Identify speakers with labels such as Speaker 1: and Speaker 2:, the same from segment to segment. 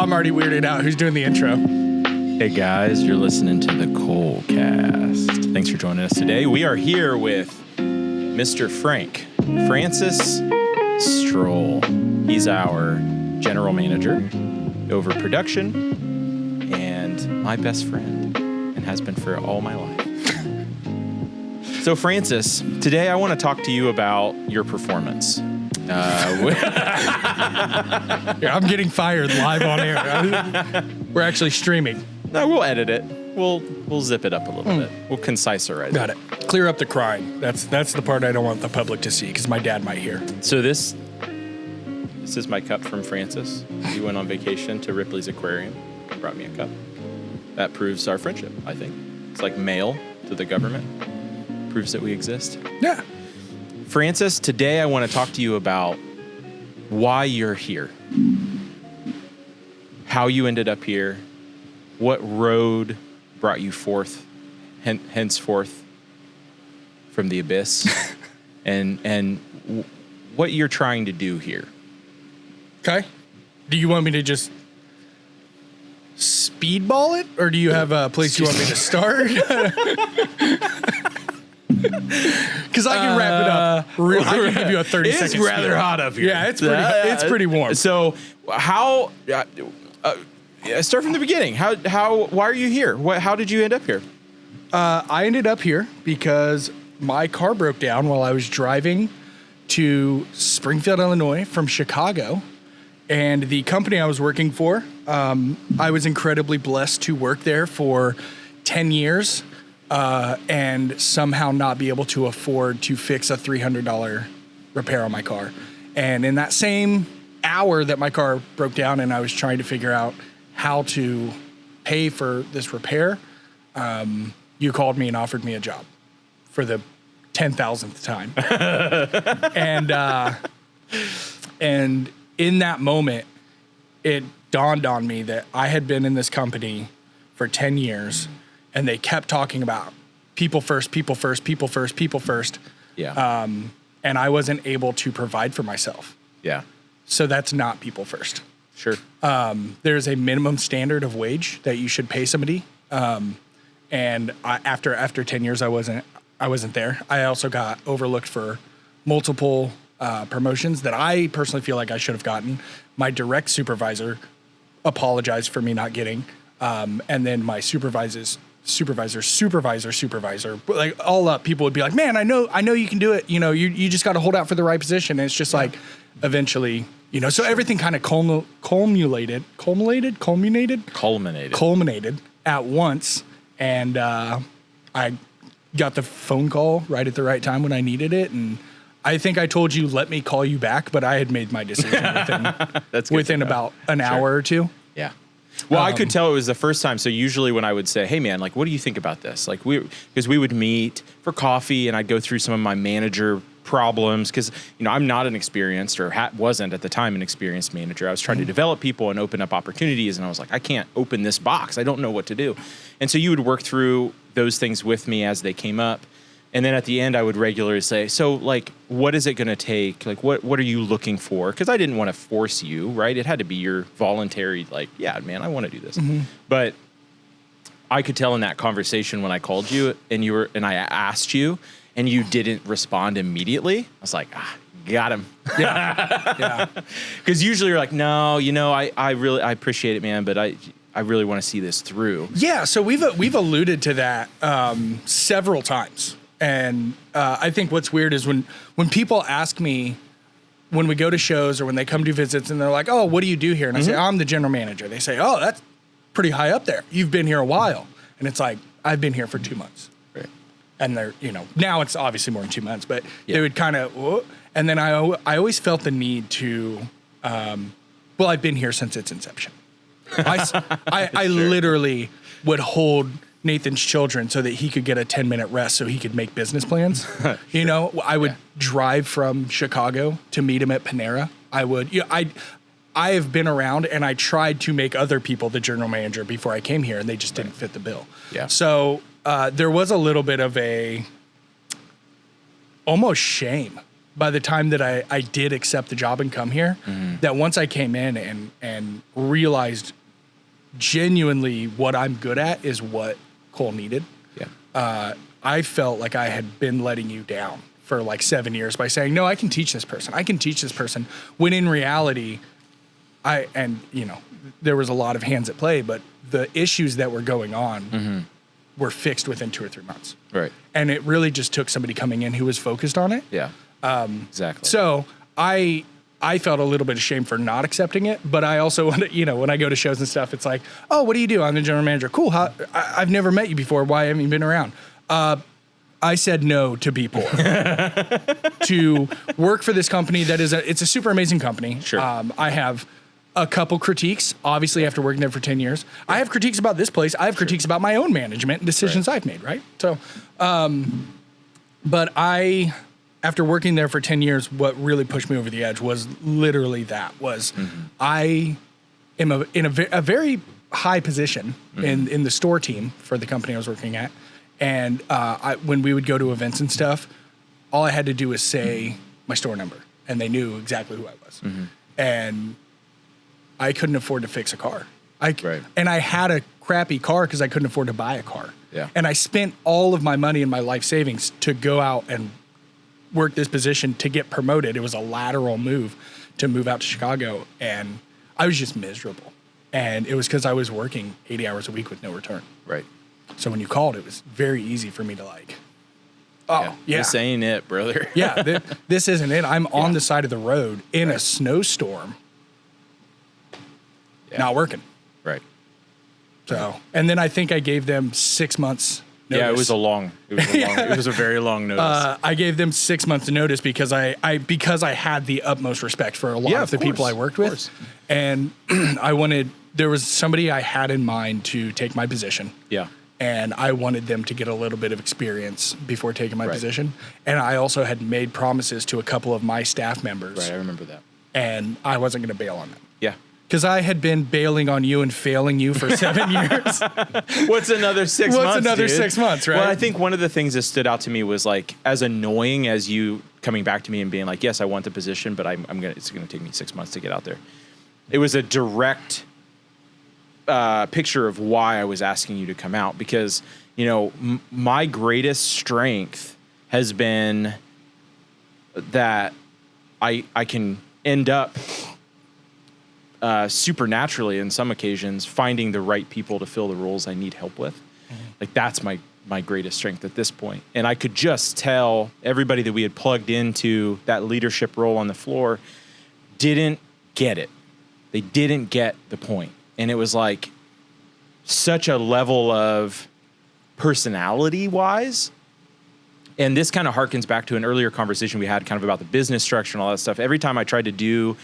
Speaker 1: I'm already weirded out. Who's doing the intro?
Speaker 2: Hey guys, you're listening to the Colecast. Thanks for joining us today. We are here with Mr. Francis Strole. He's our general manager over production and my best friend, and has been for all my life. So Francis, today I want to talk to you about your performance.
Speaker 1: Yeah, I'm getting fired live on air. We're actually streaming.
Speaker 2: No, we'll edit it. We'll zip it up a little bit. We'll concisize
Speaker 1: Got it. Clear up the crying. That's the part I don't want the public to see because my dad might hear.
Speaker 2: So this is my cup from Francis. He went on vacation to Ripley's Aquarium and brought me a cup. That proves our friendship, I think. It's like mail to the government. Proves that we exist.
Speaker 1: Yeah.
Speaker 2: Francis, today I want to talk to you about why you're here. How you ended up here. What road brought you forth, henceforth from the abyss, and what you're trying to do here.
Speaker 1: Okay. Do you want me to just speedball it, or do you have a place you want me to start? Because I can wrap it up. I can give you a 30-second
Speaker 2: It's rather hot up here.
Speaker 1: Yeah, it's pretty warm.
Speaker 2: So how... start from the beginning. Why are you here? How did you end up here?
Speaker 1: I ended up here because my car broke down while I was driving to Springfield, Illinois from Chicago. And the company I was working for, I was incredibly blessed to work there for 10 years and somehow not be able to afford to fix a $300 repair on my car. And in that same hour that my car broke down and I was trying to figure out how to pay for this repair, you called me and offered me a job for the 10,000th time. And in that moment, it dawned on me that I had been in this company for 10 years and they kept talking about people first, people first, people first, people first.
Speaker 2: Yeah.
Speaker 1: And I wasn't able to provide for myself.
Speaker 2: Yeah.
Speaker 1: So that's not people first.
Speaker 2: Sure.
Speaker 1: There's a minimum standard of wage that you should pay somebody. After 10 years, I wasn't there. I also got overlooked for multiple promotions that I personally feel like I should have gotten. My direct supervisor apologized for me not getting. And then my supervisor, like all up, people would be like, man, I know you can do it. You know, you just got to hold out for the right position. And it's just like, eventually, you know, so everything kind of culminated at once. And I got the phone call right at the right time when I needed it. And I think I told you, let me call you back, but I had made my decision within about an hour or two.
Speaker 2: Yeah. Well, I could tell it was the first time. So usually when I would say, hey man, like, what do you think about this? Like because we would meet for coffee and I'd go through some of my manager problems because, you know, I'm not an experienced or wasn't at the time an experienced manager. I was trying to develop people and open up opportunities. And I was like, I can't open this box. I don't know what to do. And so you would work through those things with me as they came up. And then at the end, I would regularly say, so like, what is it going to take? Like, what are you looking for? Because I didn't want to force you, right? It had to be your voluntary, like, yeah, man, I want to do this. Mm-hmm. But I could tell in that conversation when I called you and I asked you and you didn't respond immediately. I was like, got him.
Speaker 1: Yeah. Yeah.
Speaker 2: Because usually you're like, no, you know, I appreciate it, man, but I really want to see this through.
Speaker 1: Yeah. So we've alluded to that several times. And I think what's weird is when people ask me, when we go to shows or when they come do visits and they're like, oh, what do you do here? And I say, I'm the general manager. They say, oh, that's pretty high up there. You've been here a while. And it's like, I've been here for 2 months.
Speaker 2: Right.
Speaker 1: And they're, you know, now it's obviously more than 2 months, but they would kind of, whoa. And then I always felt the need to, well, I've been here since its inception. I literally would hold Nathan's children so that he could get a 10-minute rest so he could make business plans. Sure. You know, I would drive from Chicago to meet him at Panera. I have been around and I tried to make other people the general manager before I came here and they just didn't fit the bill.
Speaker 2: Yeah.
Speaker 1: So there was a little bit of almost shame by the time that I did accept the job and come here, that once I came in and realized genuinely what I'm good at is what Cole needed.
Speaker 2: Yeah.
Speaker 1: I felt like I had been letting you down for like 7 years by saying, no, I can teach this person. I can teach this person. When in reality, there was a lot of hands at play, but the issues that were going on were fixed within 2 or 3 months.
Speaker 2: Right.
Speaker 1: And it really just took somebody coming in who was focused on it.
Speaker 2: Yeah. Exactly.
Speaker 1: So I felt a little bit ashamed for not accepting it, but I also, when I go to shows and stuff, it's like, oh, what do you do? I'm the general manager. Cool. I've never met you before. Why haven't you been around? I said no to be poor. To work for this company that it's a super amazing company.
Speaker 2: Sure.
Speaker 1: I have a couple critiques, obviously, after working there for 10 years. I have critiques about this place. I have critiques about my own management and decisions I've made, right? So, but after working there for 10 years, what really pushed me over the edge was literally that, I am in a very high position in the store team for the company I was working at. And when we would go to events and stuff, all I had to do was say my store number, and they knew exactly who I was. And I couldn't afford to fix a car. And I had a crappy car because I couldn't afford to buy a car.
Speaker 2: Yeah.
Speaker 1: And I spent all of my money and my life savings to go out and work this position to get promoted. It was a lateral move to move out to Chicago, and I was just miserable. And it was because I was working 80 hours a week with no return.
Speaker 2: Right.
Speaker 1: So when you called, it was very easy for me to
Speaker 2: This ain't it, brother.
Speaker 1: This isn't it. I'm on the side of the road in a snowstorm, not working.
Speaker 2: Right.
Speaker 1: So, and then I think I gave them 6 months notice.
Speaker 2: Yeah, it was a very long notice.
Speaker 1: I gave them 6 months notice because I had the utmost respect for a lot of the people I worked with. And there was somebody I had in mind to take my position.
Speaker 2: Yeah.
Speaker 1: And I wanted them to get a little bit of experience before taking my position. And I also had made promises to a couple of my staff members.
Speaker 2: Right, I remember that.
Speaker 1: And I wasn't going to bail on them.
Speaker 2: Yeah.
Speaker 1: Because I had been bailing on you and failing you for 7 years.
Speaker 2: What's another 6 months?
Speaker 1: What's another 6 months, right?
Speaker 2: Well, I think one of the things that stood out to me was like, as annoying as you coming back to me and being like, yes, I want the position, but it's going to take me 6 months to get out there. It was a direct picture of why I was asking you to come out, because, my greatest strength has been that I can end up supernaturally in some occasions finding the right people to fill the roles I need help with. Like that's my greatest strength at this point. And I could just tell everybody that we had plugged into that leadership role on the floor didn't get it. They didn't get the point. And it was like such a level of personality wise. And this kind of harkens back to an earlier conversation we had kind of about the business structure and all that stuff. Every time I tried to do,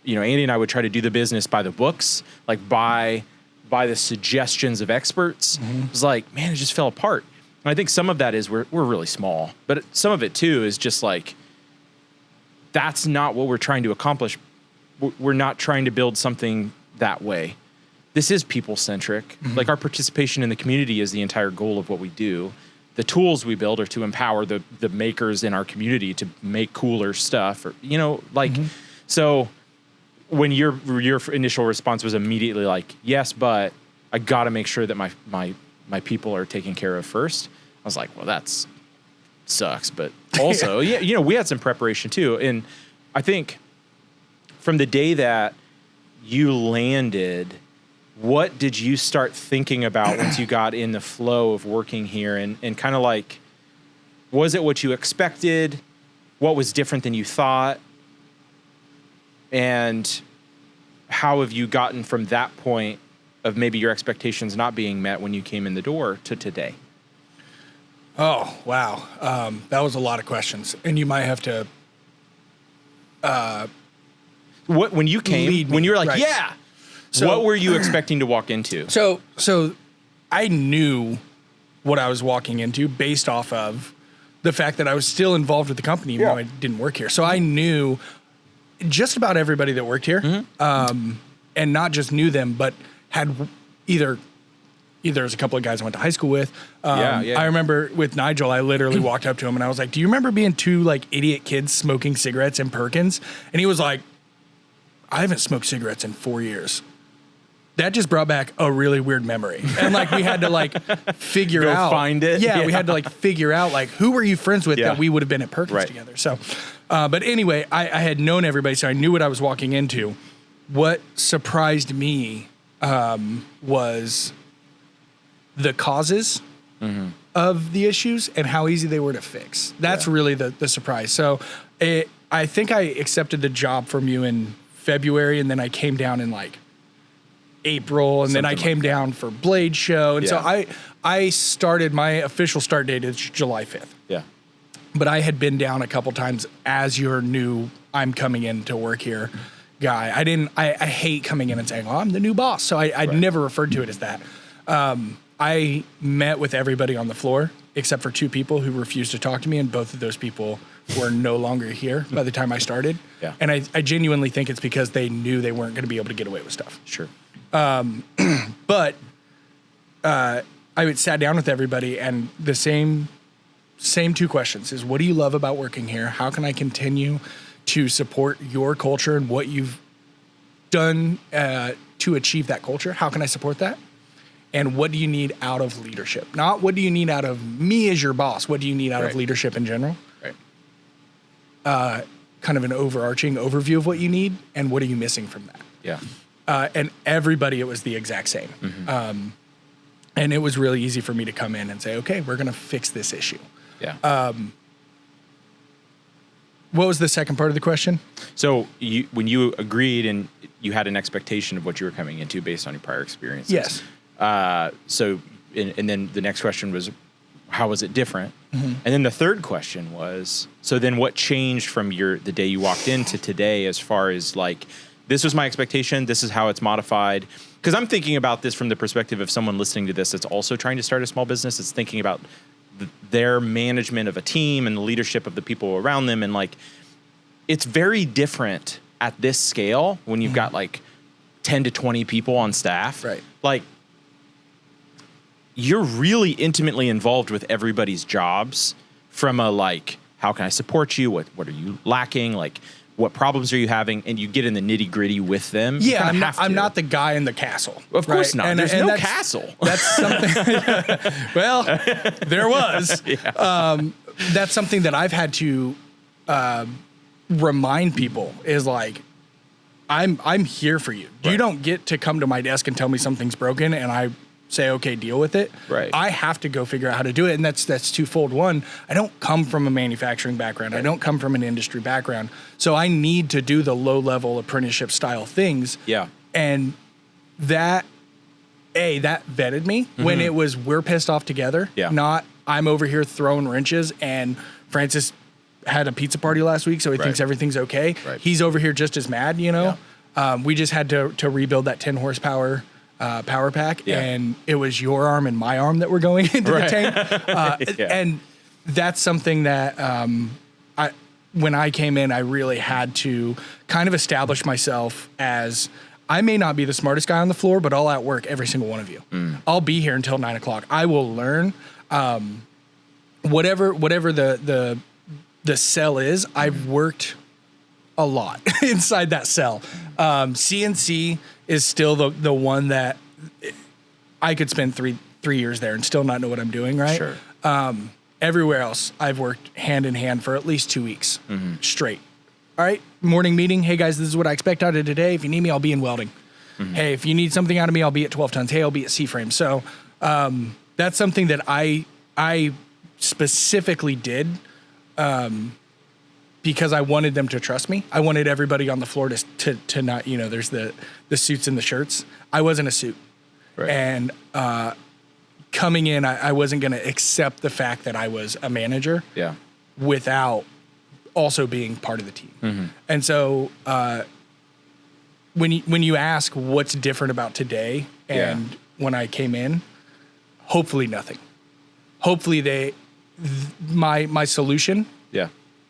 Speaker 2: Andy and I would try to do the business by the books, like by the suggestions of experts. It was like, man, it just fell apart. And I think some of that is we're really small, but some of it too is just like, that's not what we're trying to accomplish. We're not trying to build something that way. This is people-centric. Like our participation in the community is the entire goal of what we do. The tools we build are to empower the makers in our community to make cooler stuff, or, so when your initial response was immediately like, yes, but I got to make sure that my people are taken care of first. I was like, well, that's sucks. But also, we had some preparation too. And I think from the day that you landed, what did you start thinking about once you got in the flow of working here? And kind of like, was it what you expected? What was different than you thought? And how have you gotten from that point of maybe your expectations not being met when you came in the door to today?
Speaker 1: Oh, wow. That was a lot of questions. And you might have to...
Speaker 2: when you came, when you were like,
Speaker 1: right.
Speaker 2: Yeah. So, what were you expecting to walk into?
Speaker 1: So I knew what I was walking into based off of the fact that I was still involved with the company even though I didn't work here. So I knew just about everybody that worked here, and not just knew them, but had either there's a couple of guys I went to high school with.
Speaker 2: Yeah.
Speaker 1: I remember with Nigel, I literally walked up to him and I was like, do you remember being two like idiot kids smoking cigarettes in Perkins? And he was like, I haven't smoked cigarettes in 4 years. That just brought back a really weird memory. And like, we had to like figure
Speaker 2: Go
Speaker 1: out.
Speaker 2: find it.
Speaker 1: Yeah, we had to like figure out like, who were you friends with that we would have been at Perkins together? So, but anyway, I had known everybody, so I knew what I was walking into. What surprised me was the causes of the issues and how easy they were to fix. That's really the surprise. So I think I accepted the job from you in February, and then I came down in like April, and then I came down for Blade Show. And so I started, my official start date is July 5th.
Speaker 2: Yeah.
Speaker 1: But I had been down a couple times as your new, I'm coming in to work here guy. I hate coming in and saying, oh, I'm the new boss. So I'd never referred to it as that. I met with everybody on the floor except for two people who refused to talk to me, and both of those people were no longer here by the time I started.
Speaker 2: Yeah.
Speaker 1: And I genuinely think it's because they knew they weren't going to be able to get away with stuff.
Speaker 2: Sure.
Speaker 1: But I sat down with everybody, and the same two questions is, what do you love about working here? How can I continue to support your culture and what you've done to achieve that culture? How can I support that? And what do you need out of leadership? Not what do you need out of me as your boss. What do you need out of leadership in general?
Speaker 2: Right.
Speaker 1: Kind of an overarching overview of what you need, and what are you missing from that?
Speaker 2: Yeah.
Speaker 1: And everybody, it was the exact same. And it was really easy for me to come in and say, okay, we're going to fix this issue.
Speaker 2: Yeah.
Speaker 1: What was the second part of the question?
Speaker 2: So when you agreed and you had an expectation of what you were coming into based on your prior experiences.
Speaker 1: Yes.
Speaker 2: So then the next question was, how was it different? And then the third question was, so then what changed from the day you walked in to today, as far as like, this was my expectation, this is how it's modified? Because I'm thinking about this from the perspective of someone listening to this that's also trying to start a small business. It's thinking about their management of a team and the leadership of the people around them. And like, it's very different at this scale when you've got like 10 to 20 people on staff.
Speaker 1: Right.
Speaker 2: Like, you're really intimately involved with everybody's jobs, from a like, how can I support you? What are you lacking? Like, what problems are you having? And you get in the nitty gritty with them.
Speaker 1: Yeah, I'm not the guy in the castle.
Speaker 2: Of course not.
Speaker 1: And,
Speaker 2: There's
Speaker 1: and
Speaker 2: no castle.
Speaker 1: That's something. Well, there was. That's something that I've had to remind people is like, I'm here for you. You don't get to come to my desk and tell me something's broken and I say, okay, deal with it.
Speaker 2: Right.
Speaker 1: I have to go figure out how to do it. And that's twofold. One, I don't come from a manufacturing background. I don't come from an industry background. So I need to do the low level apprenticeship style things.
Speaker 2: Yeah.
Speaker 1: And that vetted me when it was, we're pissed off together.
Speaker 2: Yeah.
Speaker 1: Not I'm over here throwing wrenches and Francis had a pizza party last week, so he thinks everything's okay.
Speaker 2: Right.
Speaker 1: He's over here just as mad, you know? Yeah. We just had to rebuild that 10 horsepower power pack, and it was your arm and my arm that were going into the tank. And that's something that when I came in, I really had to kind of establish myself as, I may not be the smartest guy on the floor, but I'll outwork every single one of you. I'll be here until 9 o'clock. I will learn whatever the cell is. I've worked a lot inside that cell. CNC is still the one that I could spend three years there and still not know what I'm doing, right?
Speaker 2: Sure.
Speaker 1: Everywhere else, I've worked hand in hand for at least 2 weeks straight. All right, morning meeting. Hey guys, this is what I expect out of today. If you need me, I'll be in welding. Hey, if you need something out of me, I'll be at 12 tons. Hey, I'll be at C-frame. So that's something that I specifically did because I wanted them to trust me. I wanted everybody on the floor to not, there's the suits and the shirts. I wasn't a suit. Right. And coming in, I wasn't going to accept the fact that I was a manager without also being part of the team. And so when you ask what's different about today and when I came in, hopefully nothing. Hopefully my solution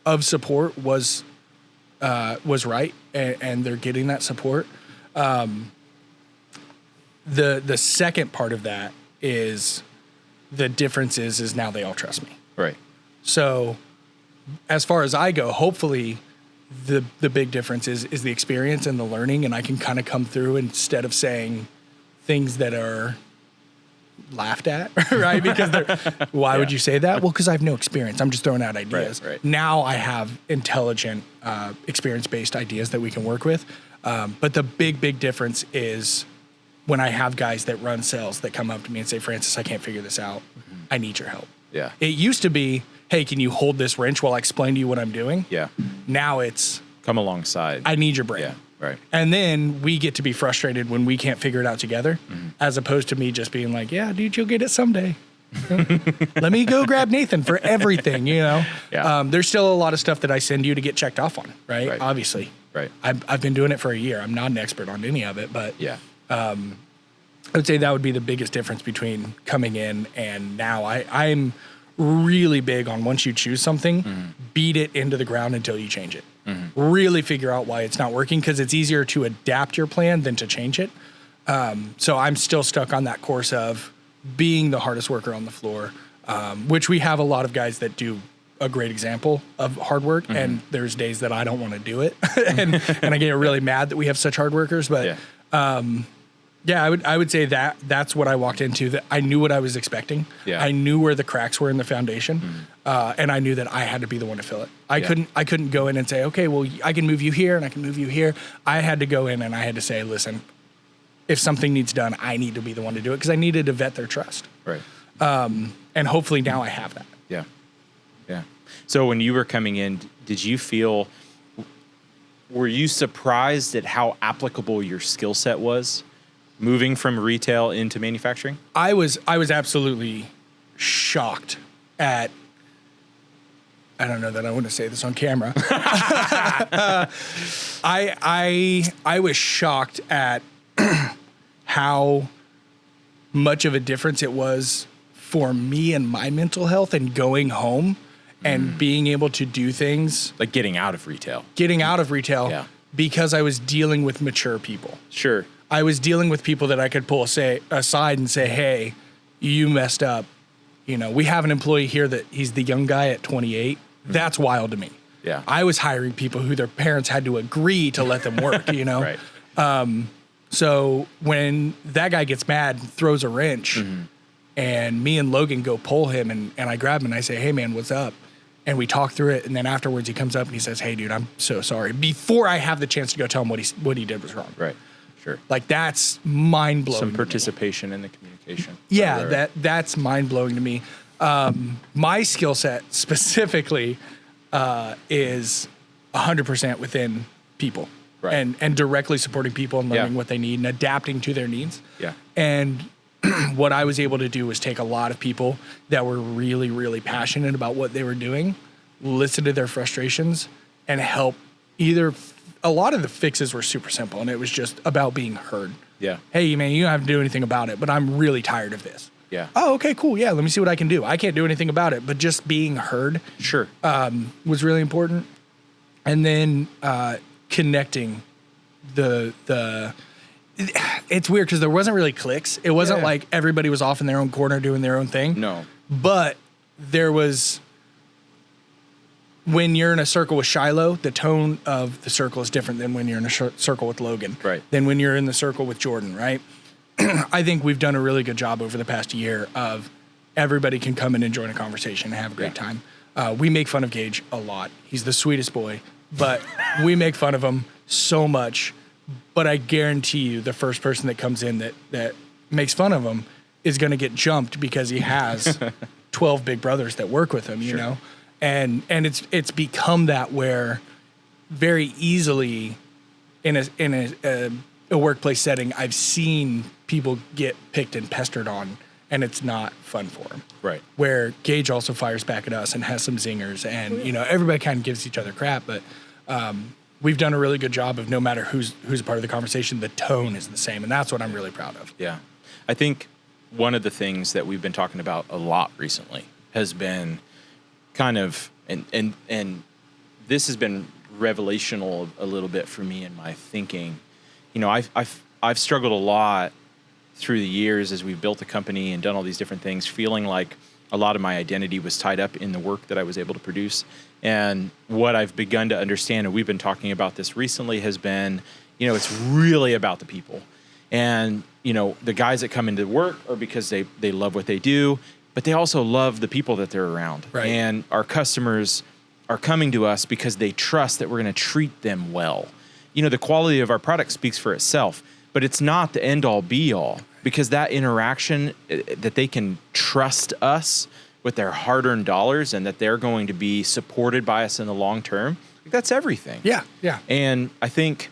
Speaker 1: of support was right, and they're getting that support. The second part of that is the difference is now they all trust me.
Speaker 2: Right.
Speaker 1: So as far as I go, hopefully the big difference is the experience and the learning, and I can kind of come through instead of saying things that are laughed at, right? Because why would you say that? Well, because I have no experience. I'm just throwing out ideas.
Speaker 2: Right.
Speaker 1: Now I have intelligent, experience-based ideas that we can work with. But the big difference is when I have guys that run sales that come up to me and say, Francis, I can't figure this out. I need your help.
Speaker 2: Yeah.
Speaker 1: It used to be, hey, can you hold this wrench while I explain to you what I'm doing?
Speaker 2: Yeah.
Speaker 1: Now it's,
Speaker 2: Come alongside.
Speaker 1: I need your brain.
Speaker 2: Yeah. Right.
Speaker 1: And then we get to be frustrated when we can't figure it out together, as opposed to me just being like, yeah, dude, you'll get it someday. Let me go grab Nathan for everything, you know?
Speaker 2: Yeah.
Speaker 1: There's still a lot of stuff that I send you to get checked off on, right?
Speaker 2: Right.
Speaker 1: Obviously.
Speaker 2: Right.
Speaker 1: I've been doing it for a year. I'm not an expert on any of it, but
Speaker 2: Yeah.
Speaker 1: I would say that would be the biggest difference between coming in and now. I'm really big on once you choose something, beat it into the ground until you change it. Really figure out why it's not working, because it's easier to adapt your plan than to change it. So I'm still stuck on that course of being the hardest worker on the floor, which we have a lot of guys that do a great example of hard work. And there's days that I don't want to do it. and I get really mad that we have such hard workers. But yeah, I would say that's what I walked into, that I knew what I was expecting.
Speaker 2: Yeah.
Speaker 1: I knew where the cracks were in the foundation. And I knew that I had to be the one to fill it. I couldn't go in and say, okay, well, I can move you here and I can move you here. I had to go in and I had to say, listen, if something needs done, I need to be the one to do it, because I needed to vet their trust.
Speaker 2: Right.
Speaker 1: And hopefully now I have that.
Speaker 2: Yeah. Yeah. So when you were coming in, were you surprised at how applicable your skill set was moving from retail into manufacturing?
Speaker 1: I was absolutely shocked at, I don't know that I want to say this on camera. I was shocked at how much of a difference it was for me and my mental health, and going home and being able to do things.
Speaker 2: Like getting out of retail.
Speaker 1: Yeah. Because I was dealing with mature people.
Speaker 2: Sure.
Speaker 1: I was dealing with people that I could pull aside and say, hey, you messed up. You know, we have an employee here that he's the young guy at 28. That's wild to me.
Speaker 2: Yeah.
Speaker 1: I was hiring people who their parents had to agree to let them work, you know?
Speaker 2: Right.
Speaker 1: So when that guy gets mad and throws a wrench, and me and Logan go pull him, and I grab him and I say, hey man, what's up? And we talk through it. And then afterwards he comes up and he says, hey dude, I'm so sorry. Before I have the chance to go tell him what he did was wrong.
Speaker 2: Right. Sure.
Speaker 1: Like, that's mind blowing.
Speaker 2: Some participation in the communication.
Speaker 1: Yeah.
Speaker 2: Right.
Speaker 1: That's mind blowing to me. My skill set specifically, is 100% within people.
Speaker 2: Right.
Speaker 1: And directly supporting people and learning what they need and adapting to their needs.
Speaker 2: Yeah.
Speaker 1: And what I was able to do was take a lot of people that were really, really passionate about what they were doing, listen to their frustrations, and help. A lot of the fixes were super simple, and it was just about being heard.
Speaker 2: Yeah.
Speaker 1: Hey, man, you don't have to do anything about it, but I'm really tired of this.
Speaker 2: Yeah.
Speaker 1: Oh, okay, cool. Yeah, let me see what I can do. I can't do anything about it, but just being heard
Speaker 2: Sure.
Speaker 1: was really important. And then connecting it's weird because there wasn't really clicks. It wasn't like everybody was off in their own corner doing their own thing.
Speaker 2: No.
Speaker 1: But there was, when you're in a circle with Shiloh, the tone of the circle is different than when you're in a circle with Logan.
Speaker 2: Right.
Speaker 1: Than when you're in the circle with Jordan, right? I think we've done a really good job over the past year of everybody can come in and join a conversation and have a great time. We make fun of Gage a lot. He's the sweetest boy, but we make fun of him so much. But I guarantee you the first person that comes in that makes fun of him is going to get jumped because he has 12 big brothers that work with him, you know? And it's become that where very easily in a workplace setting, I've seen people get picked and pestered on, and it's not fun for them.
Speaker 2: Right.
Speaker 1: Where Gage also fires back at us and has some zingers, and you know, everybody kind of gives each other crap, but we've done a really good job of, no matter who's a part of the conversation, the tone is the same, and that's what I'm really proud of.
Speaker 2: Yeah. I think one of the things that we've been talking about a lot recently has been kind of, and this has been revelational a little bit for me in my thinking. You know, I've struggled a lot through the years as we've built the company and done all these different things, feeling like a lot of my identity was tied up in the work that I was able to produce. And what I've begun to understand, and we've been talking about this recently, has been, it's really about the people. And, the guys that come into work are because they love what they do, but they also love the people that they're around.
Speaker 1: Right.
Speaker 2: And our customers are coming to us because they trust that we're going to treat them well. The quality of our product speaks for itself, but it's not the end all be all, because that interaction, that they can trust us with their hard-earned dollars and that they're going to be supported by us in the long term, that's everything.
Speaker 1: Yeah.
Speaker 2: And I think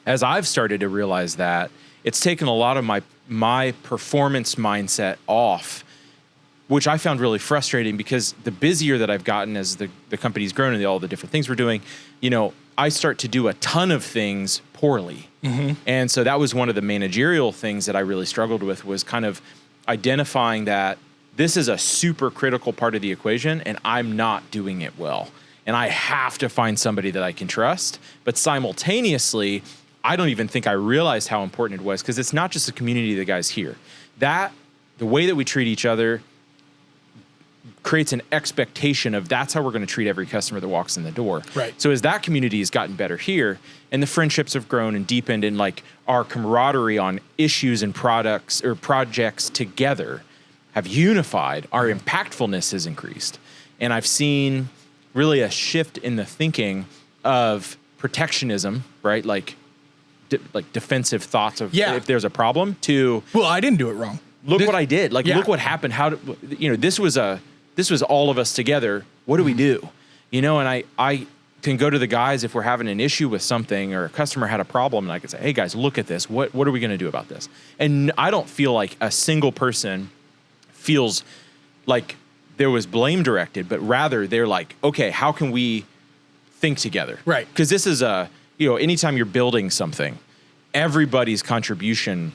Speaker 2: as I've started to realize that, it's taken a lot of my performance mindset off, which I found really frustrating, because the busier that I've gotten as the company's grown and all the different things we're doing, I start to do a ton of things poorly. Mm-hmm. And so that was one of the managerial things that I really struggled with, was kind of identifying that this is a super critical part of the equation and I'm not doing it well. And I have to find somebody that I can trust. But simultaneously, I don't even think I realized how important it was, because it's not just the community of the guys here. The way that we treat each other creates an expectation of that's how we're going to treat every customer that walks in the door.
Speaker 1: Right.
Speaker 2: So as that community has gotten better here, and the friendships have grown and deepened, and like our camaraderie on issues and products or projects together have unified, our impactfulness has increased. And I've seen really a shift in the thinking of protectionism, right? Like defensive thoughts of if there's a problem, to,
Speaker 1: well, I didn't do it wrong.
Speaker 2: Look what I did. Like, look what happened. This was all of us together. What do we do? And I can go to the guys if we're having an issue with something or a customer had a problem, and I can say, hey guys, look at this. What are we going to do about this? And I don't feel like a single person feels like there was blame directed, but rather they're like, okay, how can we think together?
Speaker 1: Right.
Speaker 2: Because this is anytime you're building something, everybody's contribution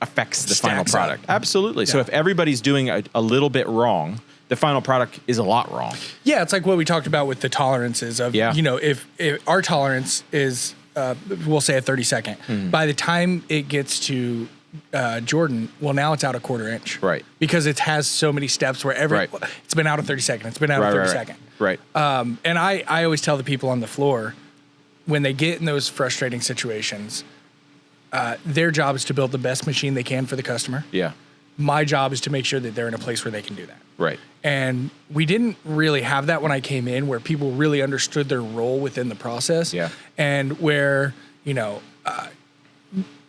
Speaker 2: affects the final product. Absolutely. Yeah. So if everybody's doing a little bit wrong, the final product is a lot wrong. Yeah,
Speaker 1: it's like what we talked about with the tolerances of, if our tolerance is, we'll say a 30-second, mm-hmm. by the time it gets to Jordan, well, now it's out a quarter inch.
Speaker 2: Right.
Speaker 1: Because it has so many steps where it's been out a 30-second, it's been out a 30-second.
Speaker 2: Right.
Speaker 1: And I always tell the people on the floor, when they get in those frustrating situations, their job is to build the best machine they can for the customer.
Speaker 2: Yeah.
Speaker 1: My job is to make sure that they're in a place where they can do that.
Speaker 2: Right.
Speaker 1: And we didn't really have that when I came in, where people really understood their role within the process.
Speaker 2: Yeah.
Speaker 1: And where,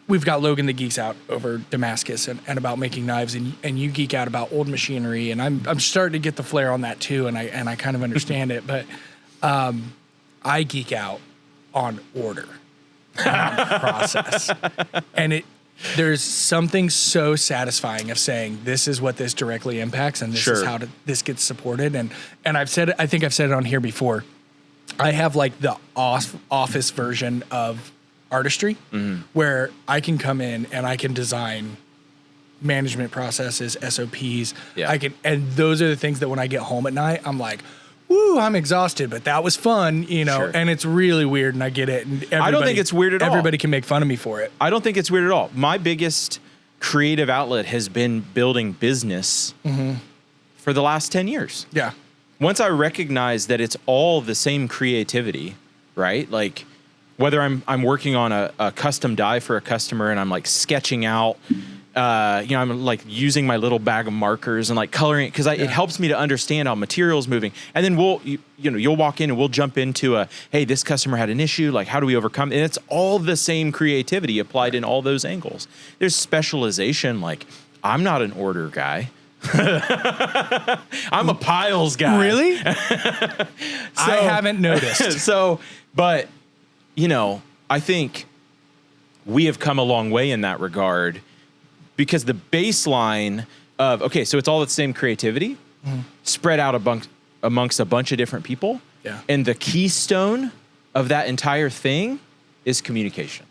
Speaker 1: we've got Logan that geeks out over Damascus and about making knives, and you geek out about old machinery, and I'm starting to get the flair on that too, and I kind of understand it, but I geek out on order, on process, and there's something so satisfying of saying this is what this directly impacts, and this is how this gets supported, and I think I've said it on here before. I have like the office version of artistry, mm-hmm. where I can come in and I can design management processes, SOPs. Yeah. And those are the things that when I get home at night, I'm like, woo, I'm exhausted, but that was fun, and it's really weird, and I get it. And
Speaker 2: I don't think it's weird at all.
Speaker 1: Everybody can make fun of me for it.
Speaker 2: I don't think it's weird at all. My biggest creative outlet has been building business mm-hmm. for the last 10 years.
Speaker 1: Yeah.
Speaker 2: Once I recognized that it's all the same creativity, right? Like, whether I'm working on a custom die for a customer and I'm like sketching out, I'm like using my little bag of markers and like coloring it, because it helps me to understand how material's moving. And then you'll walk in and we'll jump into hey, this customer had an issue, like how do we overcome it? And it's all the same creativity applied in all those angles. There's specialization, like I'm not an order guy. I'm a piles guy.
Speaker 1: Really? I haven't noticed.
Speaker 2: But I think we have come a long way in that regard, because the baseline of, so it's all the same creativity mm-hmm. spread out amongst a bunch of different people.
Speaker 1: Yeah.
Speaker 2: And the keystone of that entire thing is communication.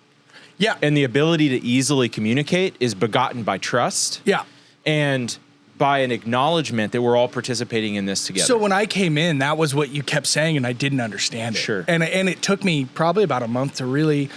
Speaker 1: Yeah.
Speaker 2: And the ability to easily communicate is begotten by trust.
Speaker 1: Yeah.
Speaker 2: And by an acknowledgement that we're all participating in this together.
Speaker 1: So when I came in, that was what you kept saying, and I didn't understand it.
Speaker 2: Sure.
Speaker 1: And it took me probably about a month to really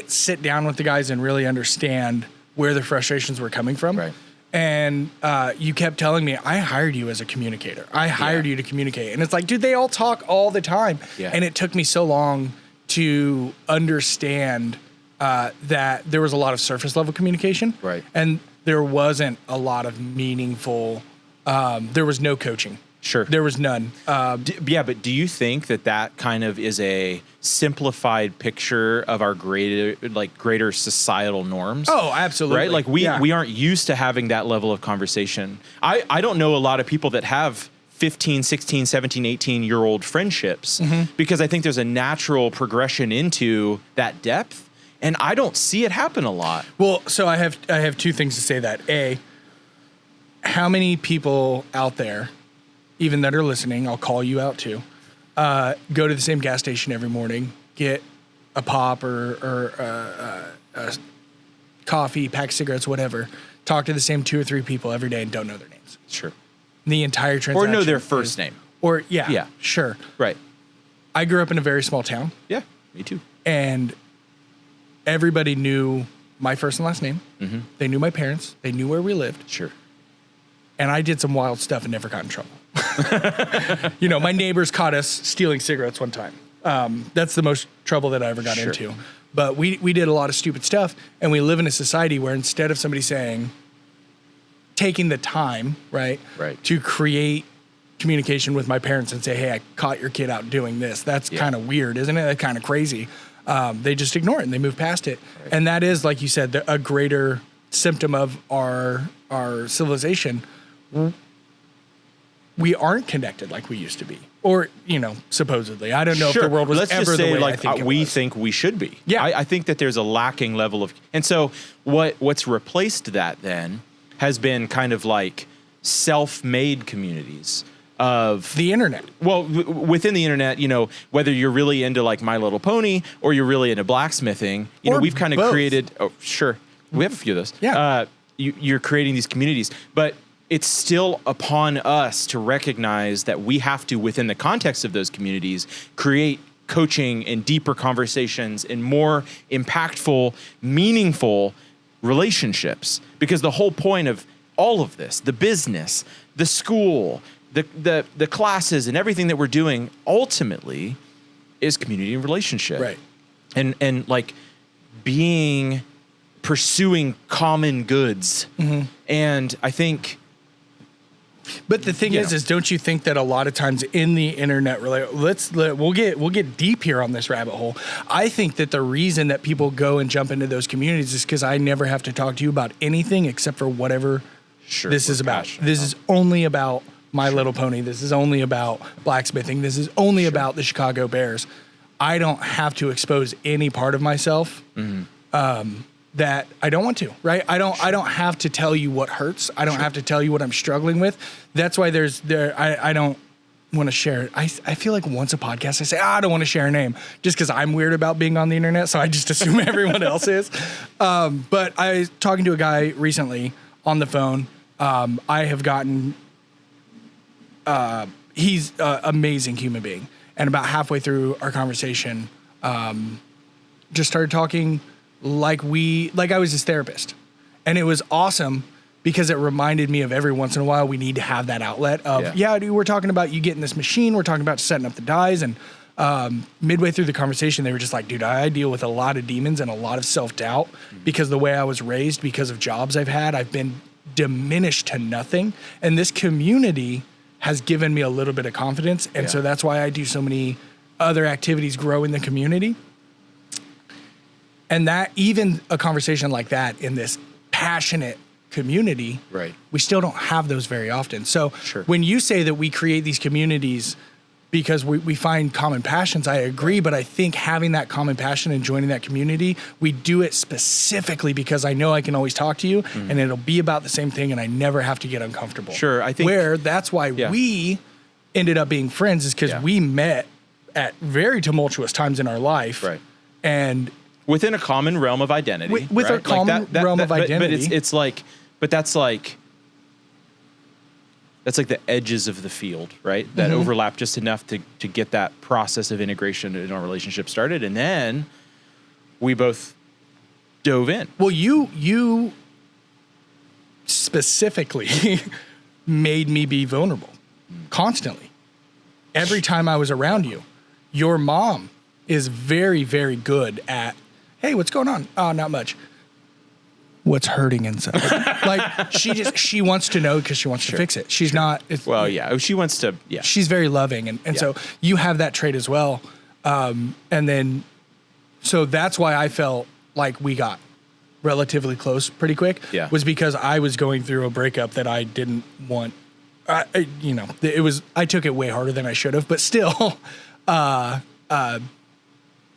Speaker 1: sit down with the guys and really understand where the frustrations were coming from.
Speaker 2: Right.
Speaker 1: And you kept telling me, I hired you as a communicator. I hired you to communicate. And it's like, dude, they all talk all the time.
Speaker 2: Yeah.
Speaker 1: And it took me so long to understand that there was a lot of surface level communication.
Speaker 2: Right.
Speaker 1: And there wasn't a lot of meaningful, there was no coaching.
Speaker 2: Sure.
Speaker 1: There was none.
Speaker 2: But do you think that kind of is a simplified picture of our greater societal norms?
Speaker 1: Oh, absolutely.
Speaker 2: Right? Like we aren't used to having that level of conversation. I don't know a lot of people that have 15, 16, 17, 18-year-old friendships because I think there's a natural progression into that depth, and I don't see it happen a lot.
Speaker 1: Well, so I have two things to say that. A, how many people out there, even that are listening, I'll call you out too, go to the same gas station every morning, get a pop or a coffee, pack of cigarettes, whatever, talk to the same 2 or 3 people every day and don't know their names.
Speaker 2: Sure.
Speaker 1: The entire transaction.
Speaker 2: Or know their first name.
Speaker 1: Or, yeah, sure.
Speaker 2: Right.
Speaker 1: I grew up in a very small town.
Speaker 2: Yeah, me too.
Speaker 1: And everybody knew my first and last name. Mm-hmm. They knew my parents. They knew where we lived.
Speaker 2: Sure.
Speaker 1: And I did some wild stuff and never got in trouble. My neighbors caught us stealing cigarettes one time. That's the most trouble that I ever got into. But we did a lot of stupid stuff, and we live in a society where instead of somebody taking the time, right, to create communication with my parents and say, hey, I caught your kid out doing this. That's kind of weird, isn't it? That's kind of crazy. They just ignore it and they move past it. Right. And that is, like you said, a greater symptom of our civilization. We aren't connected like we used to be, or supposedly. I don't know if the world was
Speaker 2: Let's
Speaker 1: ever
Speaker 2: just say,
Speaker 1: the way
Speaker 2: like,
Speaker 1: I think it
Speaker 2: we
Speaker 1: was.
Speaker 2: think we should be.
Speaker 1: Yeah,
Speaker 2: I think that there's a lacking level of, and so what's replaced that then has been kind of like self-made communities of
Speaker 1: the internet.
Speaker 2: Well, within the internet, whether you're really into like My Little Pony or you're really into blacksmithing, we've kind of created. Oh, sure, we have a few of those.
Speaker 1: Yeah,
Speaker 2: you're creating these communities, but it's still upon us to recognize that we have to, within the context of those communities, create coaching and deeper conversations and more impactful, meaningful relationships. Because the whole point of all of this, the business, the school, the classes, and everything that we're doing, ultimately, is community and relationship.
Speaker 1: Right.
Speaker 2: And like pursuing common goods. Mm-hmm. And I think.
Speaker 1: But the thing is don't you think that a lot of times in the internet, we'll get deep here on this rabbit hole. I think that the reason that people go and jump into those communities is because I never have to talk to you about anything except for whatever this is about. This is only about My Little Pony. This is only about blacksmithing. This is only about the Chicago Bears. I don't have to expose any part of myself. Mm-hmm. That I don't want to, right? I don't have to tell you what hurts. I don't have to tell you what I'm struggling with. That's why I don't want to share. I feel like once a podcast I say, I don't want to share a name just because I'm weird about being on the internet. So I just assume everyone else is. But I was talking to a guy recently on the phone. I have gotten, he's an amazing human being. And about halfway through our conversation, just started talking like I was his therapist. And it was awesome because it reminded me of every once in a while we need to have that outlet of, dude, we're talking about you getting this machine. We're talking about setting up the dies. And midway through the conversation, they were just like, dude, I deal with a lot of demons and a lot of self-doubt because the way I was raised, because of jobs I've had, I've been diminished to nothing. And this community has given me a little bit of confidence. And so that's why I do so many other activities, grow in the community. And that even a conversation like that in this passionate community, we still don't have those very often. So when you say that we create these communities because we find common passions, I agree. But I think having that common passion and joining that community, we do it specifically because I know I can always talk to you and it'll be about the same thing and I never have to get uncomfortable.
Speaker 2: Sure, I think.
Speaker 1: That's why we ended up being friends is because we met at very tumultuous times in our life. Right. And
Speaker 2: within a common realm of identity.
Speaker 1: With a common realm of identity.
Speaker 2: But it's like, that's like the edges of the field, right? That overlap just enough to get that process of integration in our relationship started. And then we both dove in.
Speaker 1: Well, you specifically made me be vulnerable constantly. Every time I was around you, your mom is very, very good at, hey, what's going on? Oh, not much. What's hurting inside? Like she wants to know because she wants to fix it. She's not.
Speaker 2: She wants to. Yeah.
Speaker 1: She's very loving, and so you have that trait as well. And then, so that's why I felt like we got relatively close pretty quick.
Speaker 2: Yeah.
Speaker 1: Was because I was going through a breakup that I didn't want. It was. I took it way harder than I should have, but still,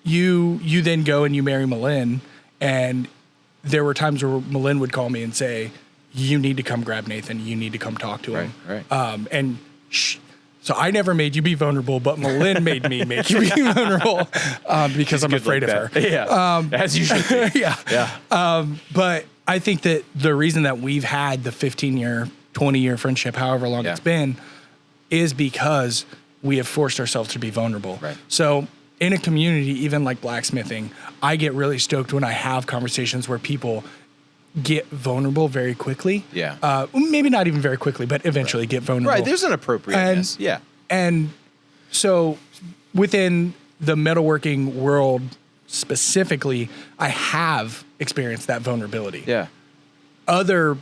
Speaker 1: you then go and you marry Malin, and there were times where Malin would call me and say, you need to come grab Nathan. You need to come talk to him.
Speaker 2: Right.
Speaker 1: So I never made you be vulnerable, but Malin made me make you be vulnerable because I'm afraid of her.
Speaker 2: Yeah. As you should be.
Speaker 1: Yeah. But I think that the reason that we've had the 15-year, 20-year friendship, however long it's been, is because we have forced ourselves to be vulnerable.
Speaker 2: Right.
Speaker 1: So in a community, even like blacksmithing, I get really stoked when I have conversations where people get vulnerable very quickly.
Speaker 2: Yeah.
Speaker 1: Maybe not even very quickly, but eventually get vulnerable.
Speaker 2: Right. There's an appropriateness.
Speaker 1: And so within the metalworking world specifically, I have experienced that vulnerability.
Speaker 2: Yeah.
Speaker 1: Other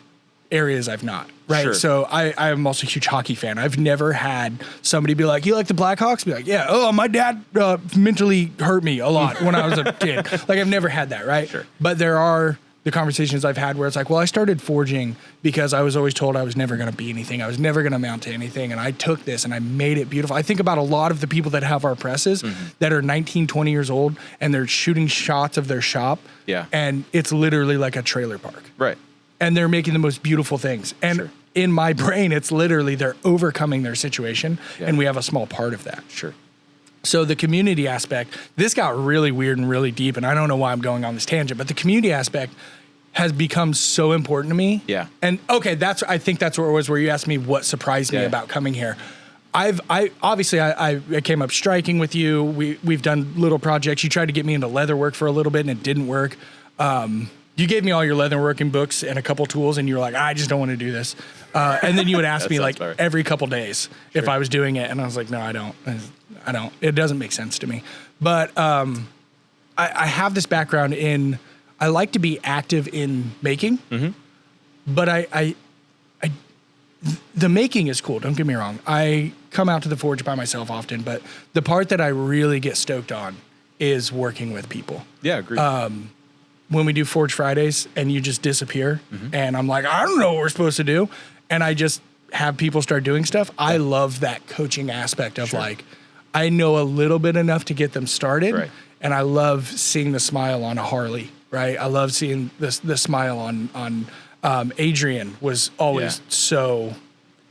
Speaker 1: areas I've not. Right.
Speaker 2: Sure.
Speaker 1: So I'm also a huge hockey fan. I've never had somebody be like, you like the Blackhawks? Be like, yeah. Oh, my dad mentally hurt me a lot when I was a kid. Like, I've never had that. Right.
Speaker 2: Sure.
Speaker 1: But there are the conversations I've had where it's like, well, I started forging because I was always told I was never going to be anything. I was never going to amount to anything. And I took this and I made it beautiful. I think about a lot of the people that have our presses that are 19, 20 years old and they're shooting shots of their shop.
Speaker 2: Yeah.
Speaker 1: And it's literally like a trailer park.
Speaker 2: Right.
Speaker 1: And they're making the most beautiful things. And in my brain, it's literally they're overcoming their situation, and we have a small part of that.
Speaker 2: Sure.
Speaker 1: So the community aspect, this got really weird and really deep, and I don't know why I'm going on this tangent, but the community aspect has become so important to me.
Speaker 2: Yeah.
Speaker 1: And okay, I think that's where it was where you asked me what surprised me about coming here. I obviously came up striking with you. We've done little projects. You tried to get me into leatherwork for a little bit, and it didn't work. You gave me all your leatherworking books and a couple tools, and you were like, I just don't want to do this. And then you would ask me like every couple days if I was doing it, and I was like, no, I don't. It doesn't make sense to me. But I have this background in, I like to be active in making, but the making is cool. Don't get me wrong. I come out to the forge by myself often, but the part that I really get stoked on is working with people.
Speaker 2: Yeah, agreed.
Speaker 1: When we do Forge Fridays and you just disappear and I'm like, I don't know what we're supposed to do. And I just have people start doing stuff. I love that coaching aspect of like, I know a little bit enough to get them started.
Speaker 2: Right.
Speaker 1: And I love seeing the smile on a Harley, right? I love seeing the smile on Adrian was always so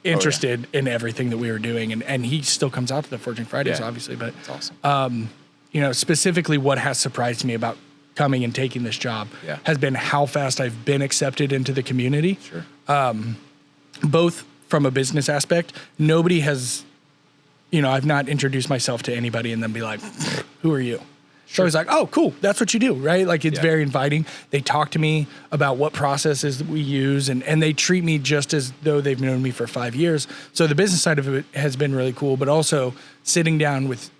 Speaker 1: interested in everything that we were doing. And he still comes out to the Forging Fridays, obviously, but
Speaker 2: that's awesome.
Speaker 1: Specifically what has surprised me about coming and taking this job has been how fast I've been accepted into the community.
Speaker 2: Sure.
Speaker 1: Both from a business aspect, nobody has, I've not introduced myself to anybody and then be like, who are you? So I was like, oh, cool. That's what you do, right? Like, it's very inviting. They talk to me about what processes that we use, and they treat me just as though they've known me for 5 years. So the business side of it has been really cool, but also sitting down with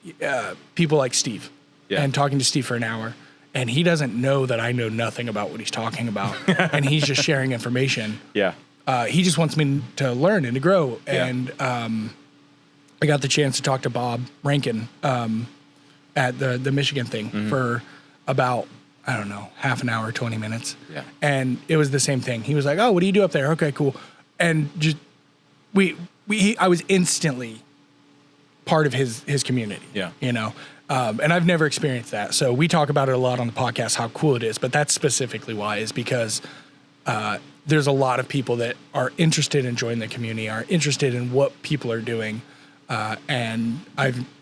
Speaker 1: people like Steve and talking to Steve for an hour. And he doesn't know that I know nothing about what he's talking about. And he's just sharing information.
Speaker 2: Yeah.
Speaker 1: He just wants me to learn and to grow. Yeah. And I got the chance to talk to Bob Rankin at the Michigan thing for about, I don't know, half an hour, 20 minutes.
Speaker 2: Yeah.
Speaker 1: And it was the same thing. He was like, oh, what do you do up there? Okay, cool. And just I was instantly part of his community.
Speaker 2: Yeah.
Speaker 1: And I've never experienced that. So we talk about it a lot on the podcast, how cool it is, but that's specifically why, is because there's a lot of people that are interested in joining the community, are interested in what people are doing. And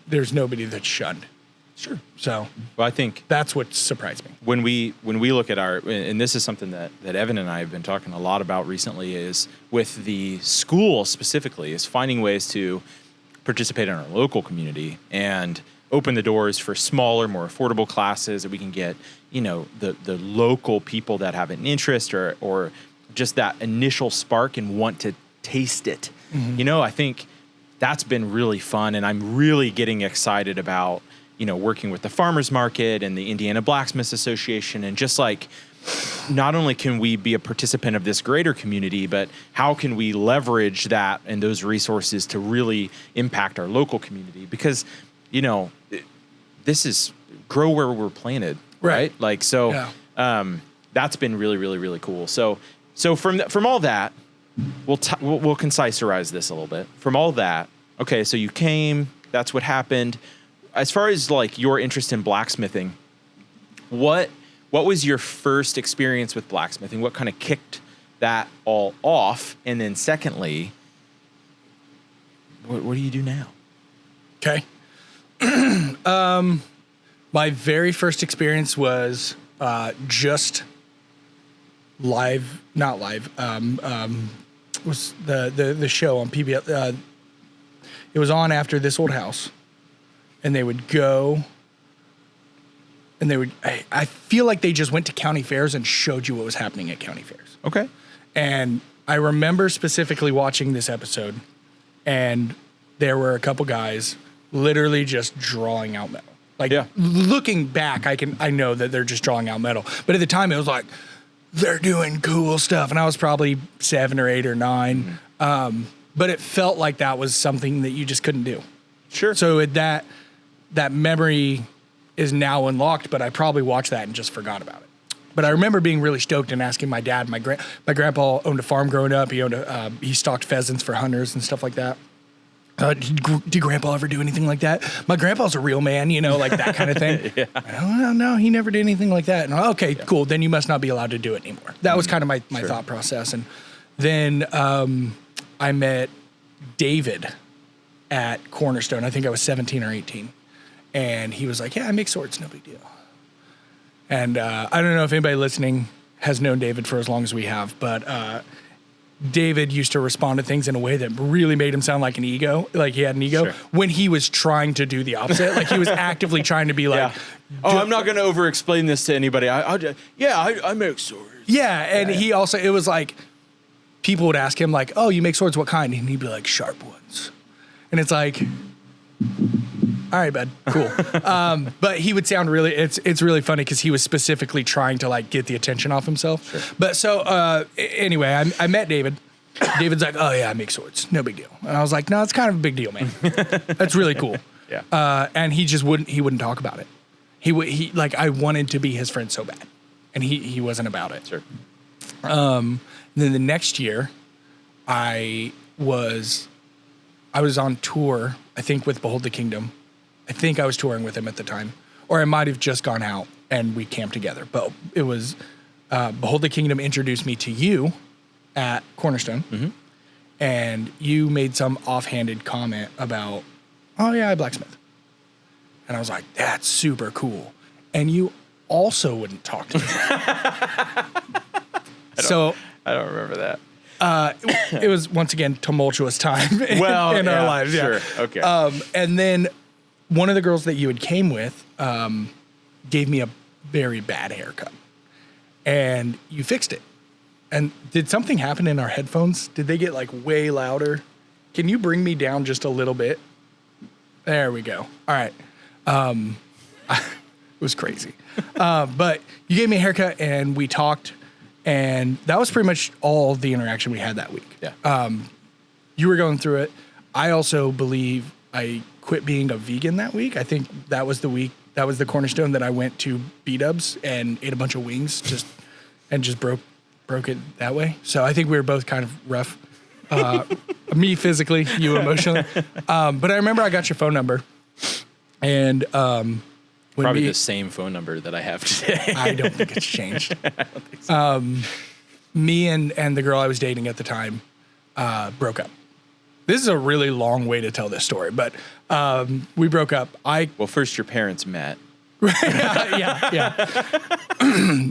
Speaker 1: there's nobody that's shunned.
Speaker 2: Sure.
Speaker 1: So
Speaker 2: I think
Speaker 1: that's what surprised me.
Speaker 2: When we look at and this is something that Evan and I have been talking a lot about recently, is with the school specifically, is finding ways to participate in our local community and open the doors for smaller, more affordable classes that we can get, the local people that have an interest or just that initial spark and want to taste it. I think that's been really fun, and I'm really getting excited about, working with the farmers market and the Indiana Blacksmiths Association, and just like, not only can we be a participant of this greater community, but how can we leverage that and those resources to really impact our local community? Because, this is grow where we're planted, right? Like, so, that's been really, really, really cool. So from all that, we'll concisize this a little bit. From all that, okay, so you came, that's what happened. As far as like your interest in blacksmithing, what was your first experience with blacksmithing? What kind of kicked that all off? And then secondly, what do you do now?
Speaker 1: Okay. My very first experience was just not live. Was the show on PBS. It was on after This Old House, and they would go, and they would. I feel like they just went to county fairs and showed you what was happening at county fairs.
Speaker 2: Okay.
Speaker 1: And I remember specifically watching this episode, and there were a couple guys literally just drawing out metal. Like, looking back, I know that they're just drawing out metal. But at the time, it was like, they're doing cool stuff. And I was probably 7 or 8 or 9. But it felt like that was something that you just couldn't do.
Speaker 2: Sure.
Speaker 1: So that memory is now unlocked, but I probably watched that and just forgot about it. But I remember being really stoked and asking my dad. My grandpa owned a farm growing up. He stocked pheasants for hunters and stuff like that. Did Grandpa ever do anything like that? My grandpa's a real man, like that kind of thing. No, he never did anything like that. And okay, cool. Then you must not be allowed to do it anymore. That was kind of my thought process. And then I met David at Cornerstone. I think I was 17 or 18. And he was like, yeah, I make swords. No big deal. And I don't know if anybody listening has known David for as long as we have, but David used to respond to things in a way that really made him sound like an ego, like he had an ego, when he was trying to do the opposite. Like he was actively trying to be like,
Speaker 2: I'm not going to over-explain this to anybody. I make swords.
Speaker 1: Yeah, and he also, it was like, people would ask him like, oh, you make swords, what kind? And he'd be like, sharp ones. And it's like, all right, bud, cool. But he would sound really, it's really funny because he was specifically trying to like get the attention off himself. Sure. But so anyway, I met David. David's like, oh yeah, I make swords. No big deal. And I was like, no, it's kind of a big deal, man. That's really cool.
Speaker 2: Yeah.
Speaker 1: And he just wouldn't talk about it. He like, I wanted to be his friend so bad. And he wasn't about it.
Speaker 2: Sure.
Speaker 1: Then the next year I was on tour, I think with Behold the Kingdom. I think I was touring with him at the time, or I might have just gone out and we camped together. But it was Behold the Kingdom introduced me to you at Cornerstone, and you made some offhanded comment about, oh yeah, I blacksmith, and I was like, that's super cool. And you also wouldn't talk to me.
Speaker 2: I don't remember that.
Speaker 1: It was once again tumultuous time in our lives.
Speaker 2: Sure.
Speaker 1: Yeah.
Speaker 2: Okay.
Speaker 1: And then one of the girls that you had came with gave me a very bad haircut, and you fixed it. And did something happen in our headphones? Did they get like way louder? Can you bring me down just a little bit? There we go. All right. It was crazy. But you gave me a haircut and we talked, and that was pretty much all the interaction we had that week.
Speaker 2: Yeah.
Speaker 1: You were going through it. I also believe I quit being a vegan that week. I think that was the week, that was the Cornerstone that I went to B-Dubs and ate a bunch of wings and just broke it that way. So I think we were both kind of rough. Me physically, you emotionally. But I remember I got your phone number, and
Speaker 2: probably the same phone number that I have today.
Speaker 1: I don't think it's changed.
Speaker 2: I don't think so.
Speaker 1: Me and the girl I was dating at the time broke up. This is a really long way to tell this story, but we broke up.
Speaker 2: Well, first your parents met.
Speaker 1: Yeah.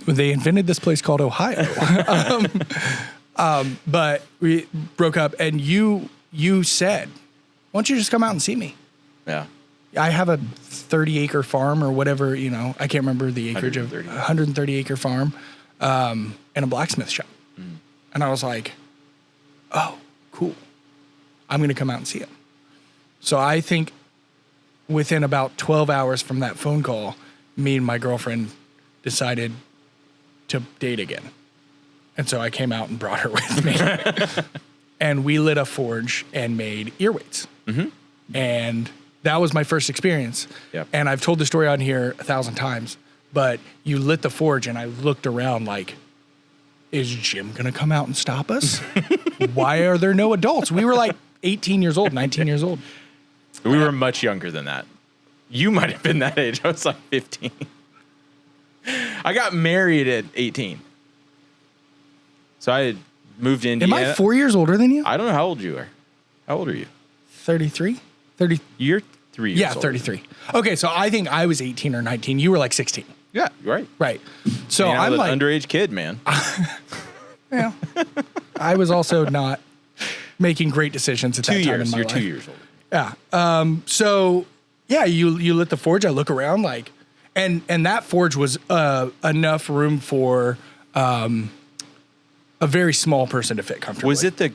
Speaker 1: They invented this place called Ohio. But we broke up, and you said, why don't you just come out and see me?
Speaker 2: Yeah.
Speaker 1: I have a 30-acre farm or whatever, I can't remember the acreage of 130-acre farm, and a blacksmith shop. And I was like, oh, cool. I'm going to come out and see him. So I think within about 12 hours from that phone call, me and my girlfriend decided to date again. And so I came out and brought her with me. And we lit a forge and made ear weights. And that was my first experience.
Speaker 2: Yep.
Speaker 1: And I've told the story on here 1,000 times, but you lit the forge and I looked around like, is Jim going to come out and stop us? Why are there no adults? We were like 18 years old, 19 years old.
Speaker 2: We were much younger than that. You might have been that age. I was like 15. I got married at 18. So I had moved to Indiana.
Speaker 1: Am I 4 years older than you?
Speaker 2: I don't know how old you are. How old are you?
Speaker 1: 33? 30.
Speaker 2: You're 3 years
Speaker 1: Yeah,
Speaker 2: older.
Speaker 1: 33. Okay, so I think I was 18 or 19. You were like 16.
Speaker 2: Yeah, right.
Speaker 1: Right. So
Speaker 2: Man,
Speaker 1: I'm
Speaker 2: an
Speaker 1: like,
Speaker 2: underage kid, man.
Speaker 1: yeah. I was also not making great decisions at that time in my
Speaker 2: You're
Speaker 1: life.
Speaker 2: 2 years older.
Speaker 1: Yeah. So yeah, you lit the forge. I look around like, and that forge was enough room for a very small person to fit comfortably.
Speaker 2: Was it the?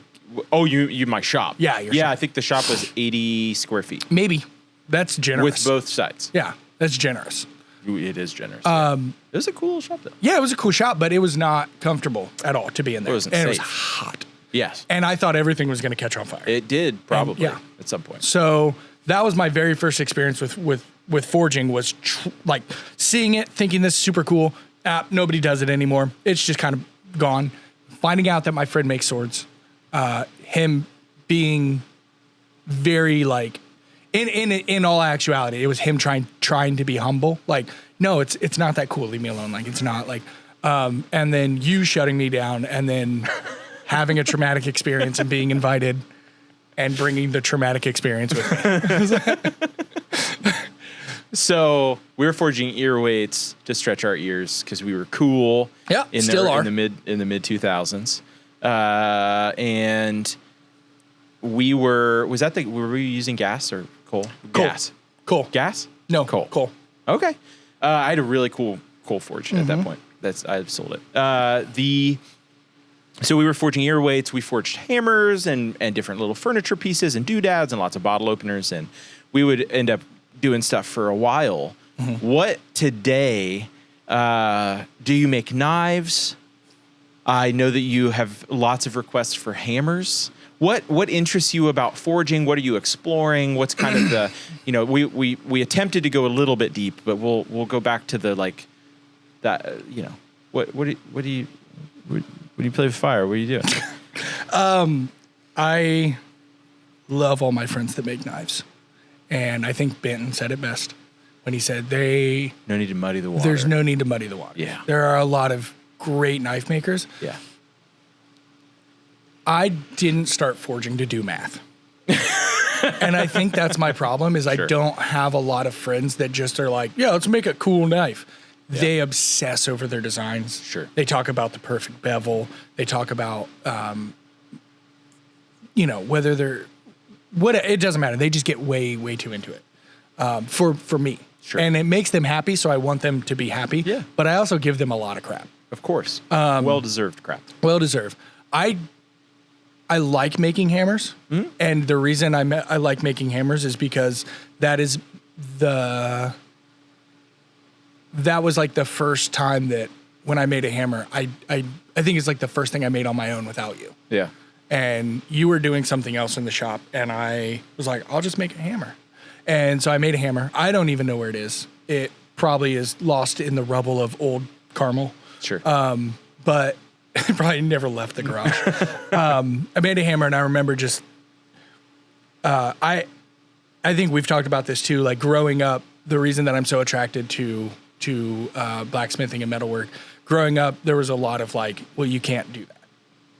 Speaker 2: Oh, you my shop.
Speaker 1: Yeah, your
Speaker 2: yeah.
Speaker 1: shop.
Speaker 2: I think the shop was 80 square feet
Speaker 1: Maybe. That's generous.
Speaker 2: with both sides.
Speaker 1: Yeah, that's generous.
Speaker 2: It is generous. It was a cool shop though.
Speaker 1: Yeah, it was a cool shop, but it was not comfortable at all to be in there.
Speaker 2: It wasn't
Speaker 1: and it was
Speaker 2: safe.
Speaker 1: hot.
Speaker 2: Yes,
Speaker 1: And I thought everything was going to catch on fire.
Speaker 2: it did probably.
Speaker 1: yeah.
Speaker 2: At some point.
Speaker 1: So that was my very first experience with forging, was like seeing it, thinking this is super cool. Nobody does it anymore. It's just kind of gone. Finding out that my friend makes swords, him being very like, in all actuality, it was him trying to be humble. Like, no, it's not that cool. Leave me alone. Like, it's not like, and then you shutting me down, and then having a traumatic experience and being invited and bringing the traumatic experience with me.
Speaker 2: So we were forging ear weights to stretch our ears because we were cool.
Speaker 1: Yeah, still are
Speaker 2: in the mid 2000s, and we were. Were we using gas or coal? Gas.
Speaker 1: Cool.
Speaker 2: Gas?
Speaker 1: No,
Speaker 2: Coal.
Speaker 1: Cool.
Speaker 2: Okay. I had a really cool coal forge at that point. I sold it. So we were forging ear weights. We forged hammers and different little furniture pieces and doodads and lots of bottle openers. And we would end up doing stuff for a while. What today, do you make knives? I know that you have lots of requests for hammers. What interests you about forging? What are you exploring? What's kind of the, we attempted to go a little bit deep, but we'll go back to the like that, what do you play with fire? What are you doing?
Speaker 1: I love all my friends that make knives. And I think Benton said it best when he said
Speaker 2: No need to muddy the water.
Speaker 1: there's no need to muddy the water.
Speaker 2: Yeah.
Speaker 1: There are a lot of great knife makers.
Speaker 2: Yeah.
Speaker 1: I didn't start forging to do math. And I think that's my problem is I don't have a lot of friends that just are like, yeah, let's make a cool knife. Yeah. They obsess over their designs.
Speaker 2: Sure.
Speaker 1: They talk about the perfect bevel. They talk about, whether they're, it doesn't matter. They just get way, way too into it for me.
Speaker 2: Sure.
Speaker 1: And it makes them happy, so I want them to be happy.
Speaker 2: Yeah.
Speaker 1: But I also give them a lot of crap.
Speaker 2: Of course. Well-deserved crap.
Speaker 1: Well deserved. I like making hammers, and the reason I like making hammers is because that was like the first time that when I made a hammer, I think it's like the first thing I made on my own without you.
Speaker 2: Yeah.
Speaker 1: And you were doing something else in the shop, and I was like, I'll just make a hammer. And so I made a hammer. I don't even know where it is. It probably is lost in the rubble of old Carmel.
Speaker 2: Sure.
Speaker 1: But it probably never left the garage. I made a hammer, and I remember just, I think we've talked about this too. Like growing up, the reason that I'm so attracted to blacksmithing and metalwork, growing up, there was a lot of like, well, you can't do that.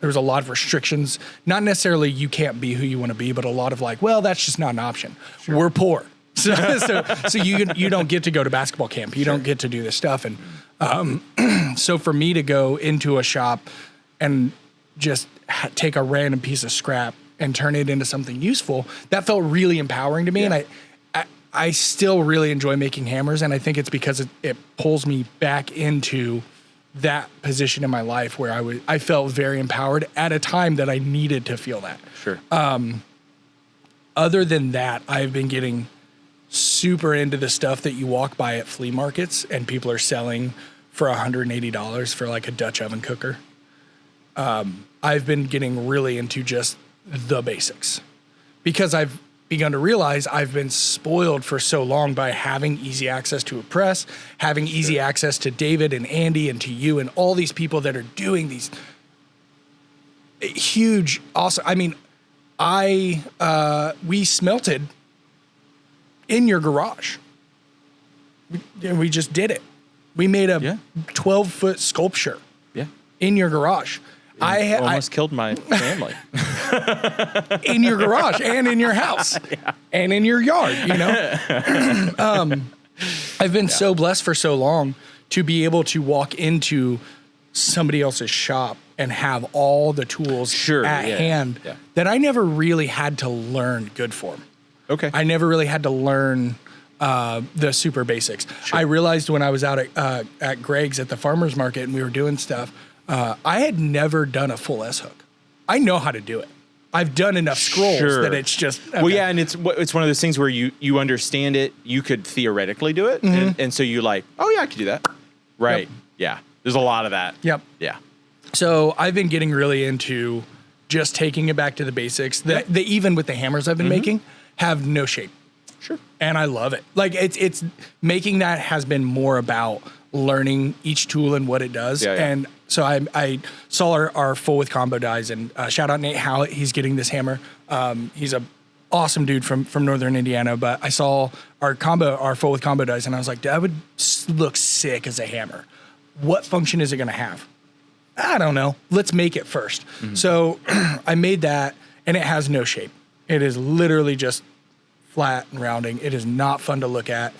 Speaker 1: There was a lot of restrictions, not necessarily you can't be who you want to be, but a lot of like, well, that's just not an option. Sure. We're poor. So you don't get to go to basketball camp. You don't get to do this stuff. And so for me to go into a shop and just take a random piece of scrap and turn it into something useful, that felt really empowering to me. Yeah. And I still really enjoy making hammers. And I think it's because it pulls me back into that position in my life where I felt very empowered at a time that I needed to feel that.
Speaker 2: Sure.
Speaker 1: Other than that, I've been getting super into the stuff that you walk by at flea markets and people are selling for $180 for like a Dutch oven cooker. I've been getting really into just the basics because I've begun to realize I've been spoiled for so long by having easy access to a press, having easy access to David and Andy and to you and all these people that are doing these huge, awesome. I mean, we smelted in your garage. We just did it. We made a 12-foot sculpture in your garage. I
Speaker 2: almost killed my family.
Speaker 1: In your garage and in your house and in your yard, you know? I've been so blessed for so long to be able to walk into somebody else's shop and have all the tools at hand that I never really had to learn good form.
Speaker 2: Okay.
Speaker 1: I never really had to learn the super basics. Sure. I realized when I was out at Greg's at the farmer's market and we were doing stuff, I had never done a full S hook. I know how to do it. I've done enough scrolls that it's just okay.
Speaker 2: Well, yeah, and it's one of those things where you understand it. You could theoretically do it, and so you like, oh yeah, I could do that. Right? Yep. Yeah. There's a lot of that.
Speaker 1: Yep.
Speaker 2: Yeah.
Speaker 1: So I've been getting really into just taking it back to the basics. The even with the hammers I've been making have no shape.
Speaker 2: Sure.
Speaker 1: And I love it. Like it's making that has been more about learning each tool and what it does.
Speaker 2: Yeah, yeah.
Speaker 1: And so I saw our full with combo dies and shout out Nate Howlett. He's getting this hammer. He's a awesome dude from Northern Indiana, but I saw our full with combo dies and I was like, that would look sick as a hammer. What function is it going to have? I don't know. Let's make it first. So I made that and it has no shape. It is literally just flat and rounding. It is not fun to look at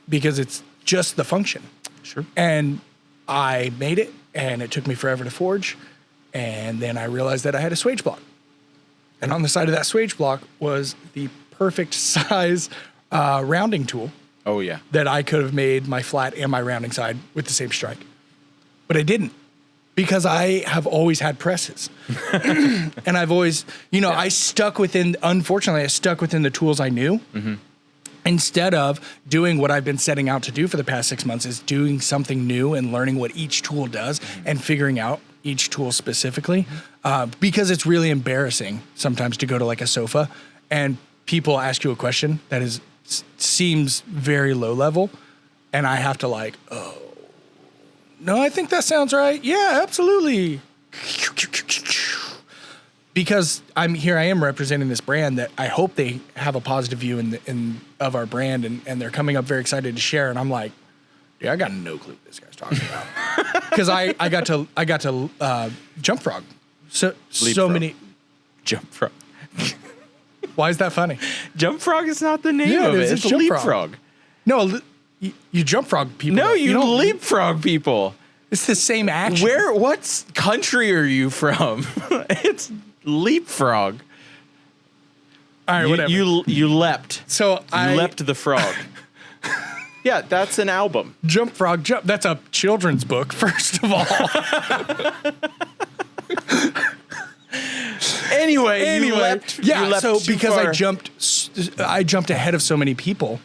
Speaker 1: because it's just the function.
Speaker 2: Sure.
Speaker 1: And I made it and it took me forever to forge. And then I realized that I had a swage block. And on the side of that swage block was the perfect size rounding tool.
Speaker 2: Oh, yeah.
Speaker 1: That I could have made my flat and my rounding side with the same strike. But I didn't because I have always had presses. And I've always, unfortunately, I stuck within the tools I knew. Instead of doing what I've been setting out to do for the past 6 months is doing something new and learning what each tool does and figuring out each tool specifically. Because it's really embarrassing sometimes to go to like a sofa and people ask you a question that seems very low level. And I have to like, oh, no, I think that sounds right. Yeah, absolutely. Because I am representing this brand that I hope they have a positive view of our brand and they're coming up very excited to share. And I'm like, yeah, I got no clue what this guy's talking about. Because I got to jump frog. So many
Speaker 2: jump frog.
Speaker 1: Why is that funny?
Speaker 2: Jump frog is not the name of it. It's leapfrog.
Speaker 1: No, you jump frog people.
Speaker 2: No, you don't leapfrog people.
Speaker 1: It's the same action.
Speaker 2: What country are you from? It's leapfrog.
Speaker 1: All right, whatever.
Speaker 2: You leapt.
Speaker 1: So
Speaker 2: you leapt the frog. Yeah, that's an album.
Speaker 1: Jump Frog Jump. That's a children's book, first of all.
Speaker 2: Anyway, you leapt.
Speaker 1: So because I jumped ahead of so many people,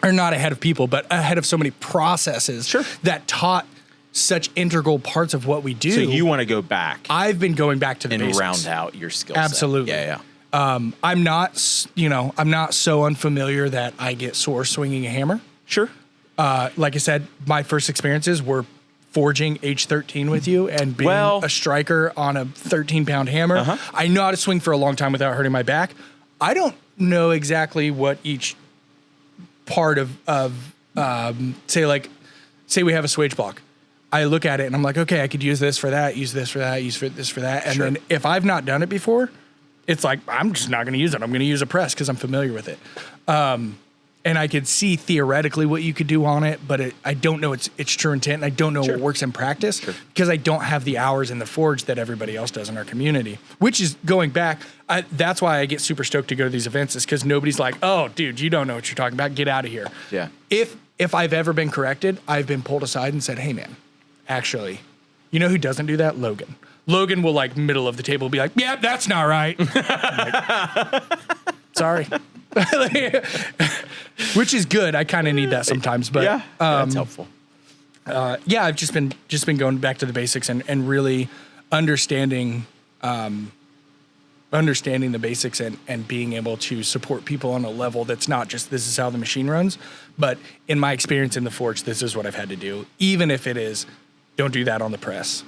Speaker 1: or not ahead of people, but ahead of so many processes that taught such integral parts of what we do.
Speaker 2: So you want to go back.
Speaker 1: I've been going back to the basics.
Speaker 2: Round out your skill set.
Speaker 1: Absolutely.
Speaker 2: Yeah.
Speaker 1: I'm not so unfamiliar that I get sore swinging a hammer.
Speaker 2: Sure.
Speaker 1: Like I said, my first experiences were forging H13 with you and being a striker on a 13-pound hammer. I know how to swing for a long time without hurting my back. I don't know exactly what each part of say we have a swage block. I look at it and I'm like, okay, I could use this for that, use this for that, use this for that. And then if I've not done it before, it's like, I'm just not going to use it. I'm going to use a press because I'm familiar with it. And I could see theoretically what you could do on it, but I don't know its true intent. And I don't know what works in practice because I don't have the hours in the forge that everybody else does in our community, which is going back. That's why I get super stoked to go to these events is because nobody's like, oh, dude, you don't know what you're talking about. Get out of here.
Speaker 2: Yeah.
Speaker 1: If I've ever been corrected, I've been pulled aside and said, hey, man, actually. You know who doesn't do that? Logan. Logan will like middle of the table be like, yeah, that's not right. Like, sorry. Which is good. I kind of need that sometimes, but
Speaker 2: yeah, that's helpful.
Speaker 1: Yeah, I've just been going back to the basics and really understanding the basics and being able to support people on a level that's not just this is how the machine runs, but in my experience in the forge, this is what I've had to do. Even if it is, don't do that on the press.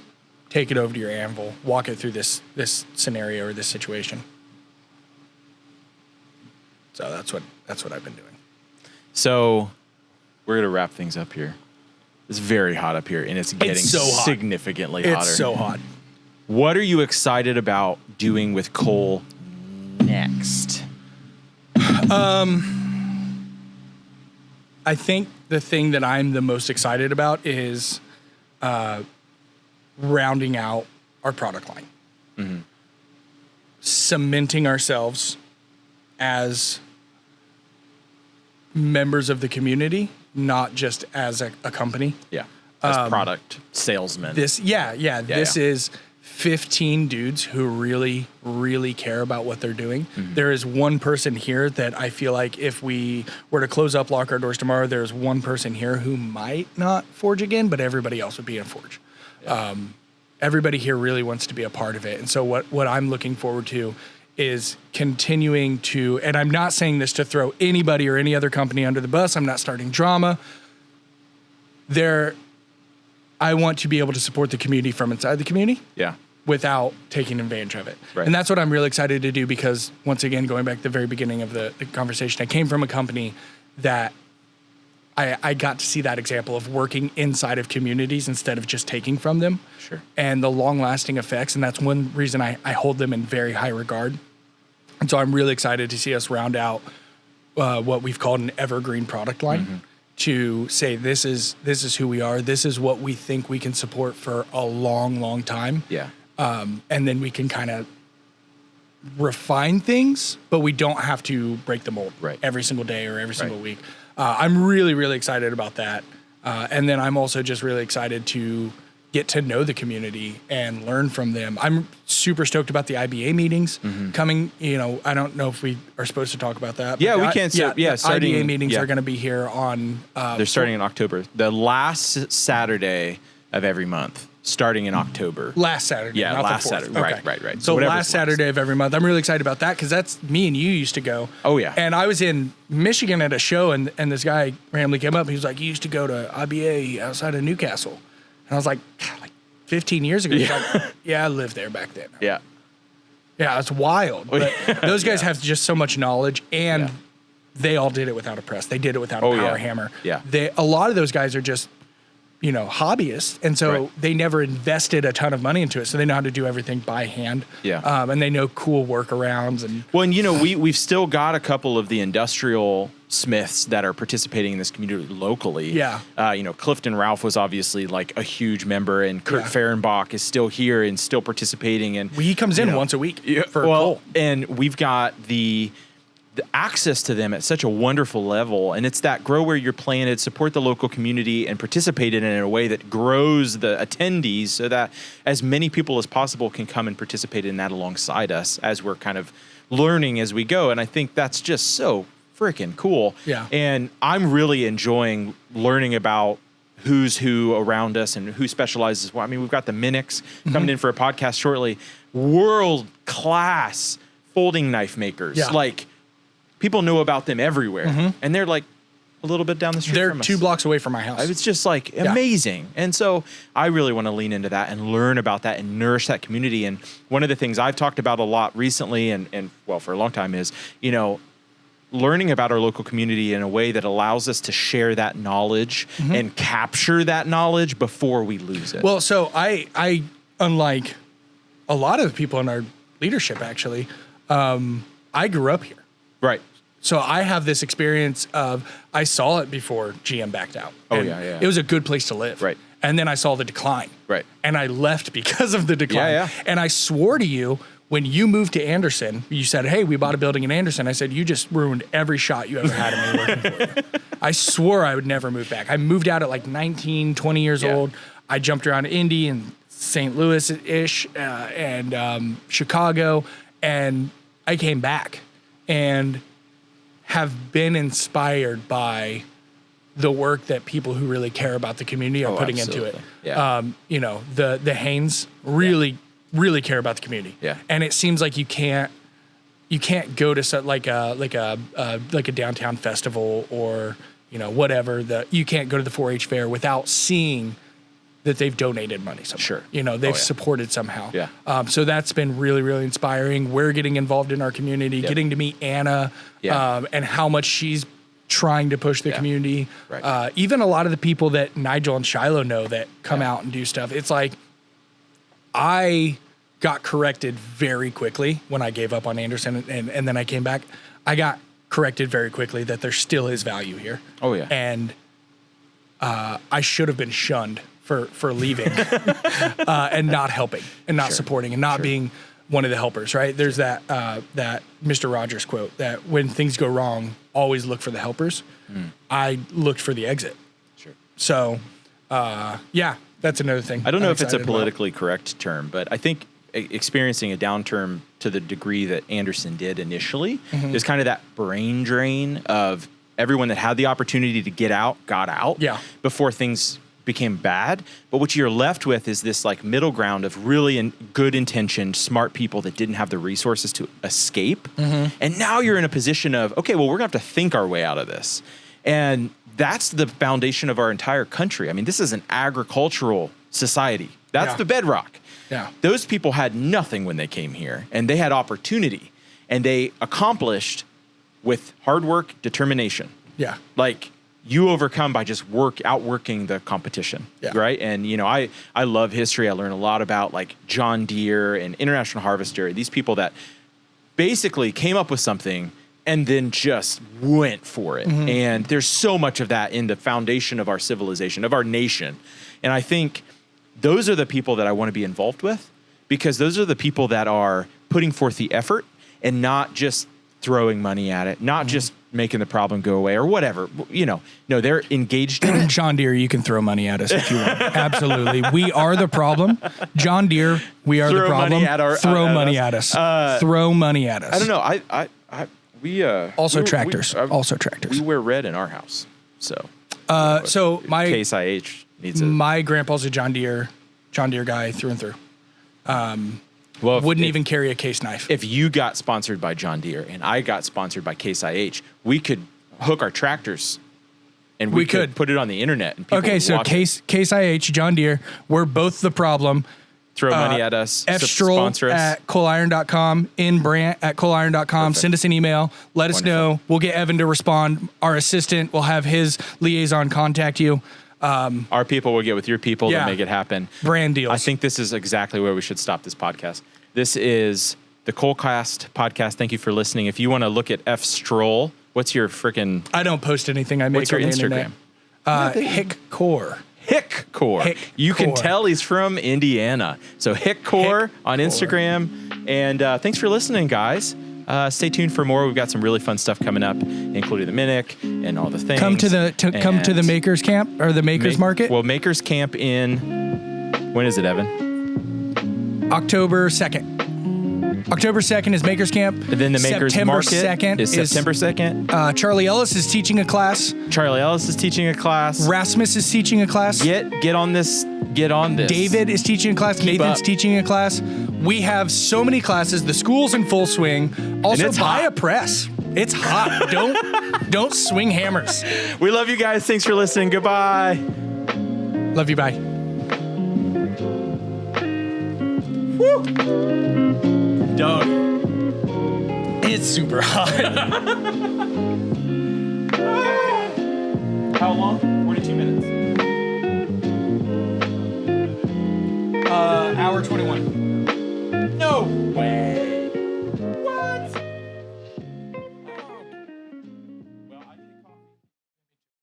Speaker 1: Take it over to your anvil. Walk it through this scenario or this situation. So that's what I've been doing.
Speaker 2: So we're gonna wrap things up here. It's very hot up here, and it's getting
Speaker 1: so hot.
Speaker 2: Significantly hotter.
Speaker 1: It's so hot.
Speaker 2: What are you excited about doing with Cole next?
Speaker 1: I think the thing that I'm the most excited about is rounding out our product line. Mm-hmm. Cementing ourselves as members of the community, not just as a company.
Speaker 2: Yeah. As product salesmen.
Speaker 1: This is 15 dudes who really, really care about what they're doing. Mm-hmm. There is one person here that I feel like if we were to close up, lock our doors tomorrow, there's one person here who might not forge again, but everybody else would be in forge. Yeah. Everybody here really wants to be a part of it. And so what I'm looking forward to is continuing to, and I'm not saying this to throw anybody or any other company under the bus. I'm not starting drama. I want to be able to support the community from inside the community. Yeah. Without taking advantage of it. Right. And that's what I'm really excited to do because, once again, going back to the very beginning of the conversation, I came from a company that I got to see that example of working inside of communities instead of just taking from them. Sure. And the long-lasting effects, and that's one reason I hold them in very high regard. And so I'm really excited to see us round out what we've called an evergreen product line. Mm-hmm. To say this is who we are, this is what we think we can support for a long, long time. Yeah. And then we can kind of refine things, but we don't have to break the mold every single day or every single week. I'm really, really excited about that. And then I'm also just really excited to get to know the community and learn from them. I'm super stoked about the IBA meetings coming. You know, I don't know if we are supposed to talk about that.
Speaker 2: Yeah, we can. Starting,
Speaker 1: IBA meetings are going to be here on...
Speaker 2: they're starting in October. The last Saturday of every month, starting in October.
Speaker 1: Last Saturday,
Speaker 2: not
Speaker 1: last
Speaker 2: the 4th. Saturday.
Speaker 1: Okay.
Speaker 2: Right.
Speaker 1: So last Saturday of every month. I'm really excited about that because that's me and you used to go.
Speaker 2: Oh, yeah.
Speaker 1: And I was in Michigan at a show, and this guy randomly came up. He was like, you used to go to IBA outside of Newcastle. And I was like, God, like 15 years ago. Yeah. He's like, yeah, I lived there back then.
Speaker 2: Yeah.
Speaker 1: Yeah, it's wild. But those guys have just so much knowledge, and they all did it without a press. They did it without a power hammer. Yeah. A lot of those guys are just, hobbyists, and so they never invested a ton of money into it, so they know how to do everything by hand. Yeah. And they know cool workarounds. And
Speaker 2: we've still got a couple of the industrial smiths that are participating in this community locally. Yeah. Clifton Ralph was obviously like a huge member, and Kurt Fehrenbach is still here and still participating. And
Speaker 1: he comes in once a week for coal.
Speaker 2: And we've got the access to them at such a wonderful level, and it's that grow where you're planted, support the local community, and participate in it in a way that grows the attendees so that as many people as possible can come and participate in that alongside us as we're kind of learning as we go. And I think that's just so freaking cool. Yeah. And I'm really enjoying learning about who's who around us and who specializes. Well, I mean, we've got the Minix coming in for a podcast shortly. World-class folding knife makers. Yeah. Like, people know about them everywhere, and they're like a little bit down the street from us.
Speaker 1: They're 2 blocks away from my house.
Speaker 2: It's just like amazing. And so I really want to lean into that and learn about that and nourish that community. And one of the things I've talked about a lot recently and for a long time is, learning about our local community in a way that allows us to share that knowledge and capture that knowledge before we lose it.
Speaker 1: Well, so I unlike a lot of the people in our leadership, actually, I grew up here.
Speaker 2: Right.
Speaker 1: So I have this experience of, I saw it before GM backed out.
Speaker 2: Oh, yeah.
Speaker 1: It was a good place to live.
Speaker 2: Right.
Speaker 1: And then I saw the decline.
Speaker 2: Right.
Speaker 1: And I left because of the decline.
Speaker 2: Yeah.
Speaker 1: And I swore to you, when you moved to Anderson, you said, hey, we bought a building in Anderson. I said, you just ruined every shot you ever had of me working for you. I swore I would never move back. I moved out at like 19, 20 years old. I jumped around Indy and St. Louis-ish and Chicago, and I came back and have been inspired by the work that people who really care about the community are putting into it.
Speaker 2: Yeah.
Speaker 1: The Haynes really care about the community.
Speaker 2: Yeah.
Speaker 1: And it seems like you can't go to like a downtown festival or whatever, you can't go to the 4-H fair without seeing that they've donated money somewhere.
Speaker 2: Sure.
Speaker 1: They've supported somehow.
Speaker 2: Yeah.
Speaker 1: So that's been really, really inspiring. We're getting involved in our community, getting to meet Anna, and how much she's trying to push the community.
Speaker 2: Right.
Speaker 1: Even a lot of the people that Nigel and Shiloh know that come out and do stuff. It's like, I got corrected very quickly when I gave up on Anderson and then I came back. I got corrected very quickly that there still is value here.
Speaker 2: Oh, yeah.
Speaker 1: And I should have been shunned for leaving and not helping and not supporting and not being one of the helpers, right? There's that Mr. Rogers quote that when things go wrong, always look for the helpers. I looked for the exit.
Speaker 2: Sure.
Speaker 1: So, that's another thing.
Speaker 2: I don't know if it's a politically correct term, but I think experiencing a downturn to the degree that Anderson did initially is kind of that brain drain of everyone that had the opportunity to get out, got out before things became bad. But what you're left with is this like middle ground of really good intentioned, smart people that didn't have the resources to escape. And now you're in a position of, okay, well, we're gonna have to think our way out of this. And that's the foundation of our entire country. I mean, this is an agricultural society. That's the bedrock.
Speaker 1: Yeah.
Speaker 2: Those people had nothing when they came here, and they had opportunity, and they accomplished with hard work, determination.
Speaker 1: Yeah.
Speaker 2: Like, you overcome by just outworking the competition, right? And, I love history. I learn a lot about, like, John Deere and International Harvester, these people that basically came up with something and then just went for it. And there's so much of that in the foundation of our civilization, of our nation. And I think those are the people that I want to be involved with, because those are the people that are putting forth the effort and not just throwing money at it, not just making the problem go away or whatever. No, they're engaged in it.
Speaker 1: John Deere, you can throw money at us if you want. Absolutely. We are the problem. John Deere, we are the problem. Throw money at us. Throw money at us.
Speaker 2: I don't know.
Speaker 1: Also tractors.
Speaker 2: We wear red in our house. So
Speaker 1: my
Speaker 2: Case IH needs it.
Speaker 1: My grandpa's a John Deere guy through and through.
Speaker 2: Well,
Speaker 1: wouldn't even carry a case knife.
Speaker 2: If you got sponsored by John Deere and I got sponsored by Case IH, we could hook our tractors and we could put it on the internet. And people would watch
Speaker 1: Case IH, John Deere, we're both the problem.
Speaker 2: Throw money at us.
Speaker 1: Strole
Speaker 2: sponsor us.
Speaker 1: at coaliron.com, in Brandt at coaliron.com. Send us an email. Let us know. We'll get Evan to respond. Our assistant will have his liaison contact you.
Speaker 2: Our people will get with your people to make it happen.
Speaker 1: Brand deals.
Speaker 2: I think this is exactly where we should stop this podcast. This is the Coalcast podcast. Thank you for listening. If you want to look at F. Strole, what's your freaking...
Speaker 1: I don't post anything I make
Speaker 2: What's your
Speaker 1: on the
Speaker 2: Instagram?
Speaker 1: Hick Core.
Speaker 2: Hick Core. You can tell he's from Indiana. So Hick Core on Instagram. And thanks for listening, guys. Stay tuned for more. We've got some really fun stuff coming up, including the Minic and all the things.
Speaker 1: Come to the Makers Camp or the Makers Market.
Speaker 2: Well, Makers Camp in... When is it, Evan?
Speaker 1: October 2nd. October 2nd is Makers Camp.
Speaker 2: And then the Makers
Speaker 1: September
Speaker 2: Market
Speaker 1: 2nd
Speaker 2: is September 2nd.
Speaker 1: Charlie Ellis is teaching a class. Rasmus is teaching a class.
Speaker 2: Get on this.
Speaker 1: David is teaching a class. Nathan's teaching a class. We have so many classes. The school's in full swing. Also, buy a press. It's hot. Don't swing hammers.
Speaker 2: We love you guys. Thanks for listening. Goodbye.
Speaker 1: Love you. Bye.
Speaker 2: Woo. Doug.
Speaker 1: It's super hot.
Speaker 2: How long? 42 minutes.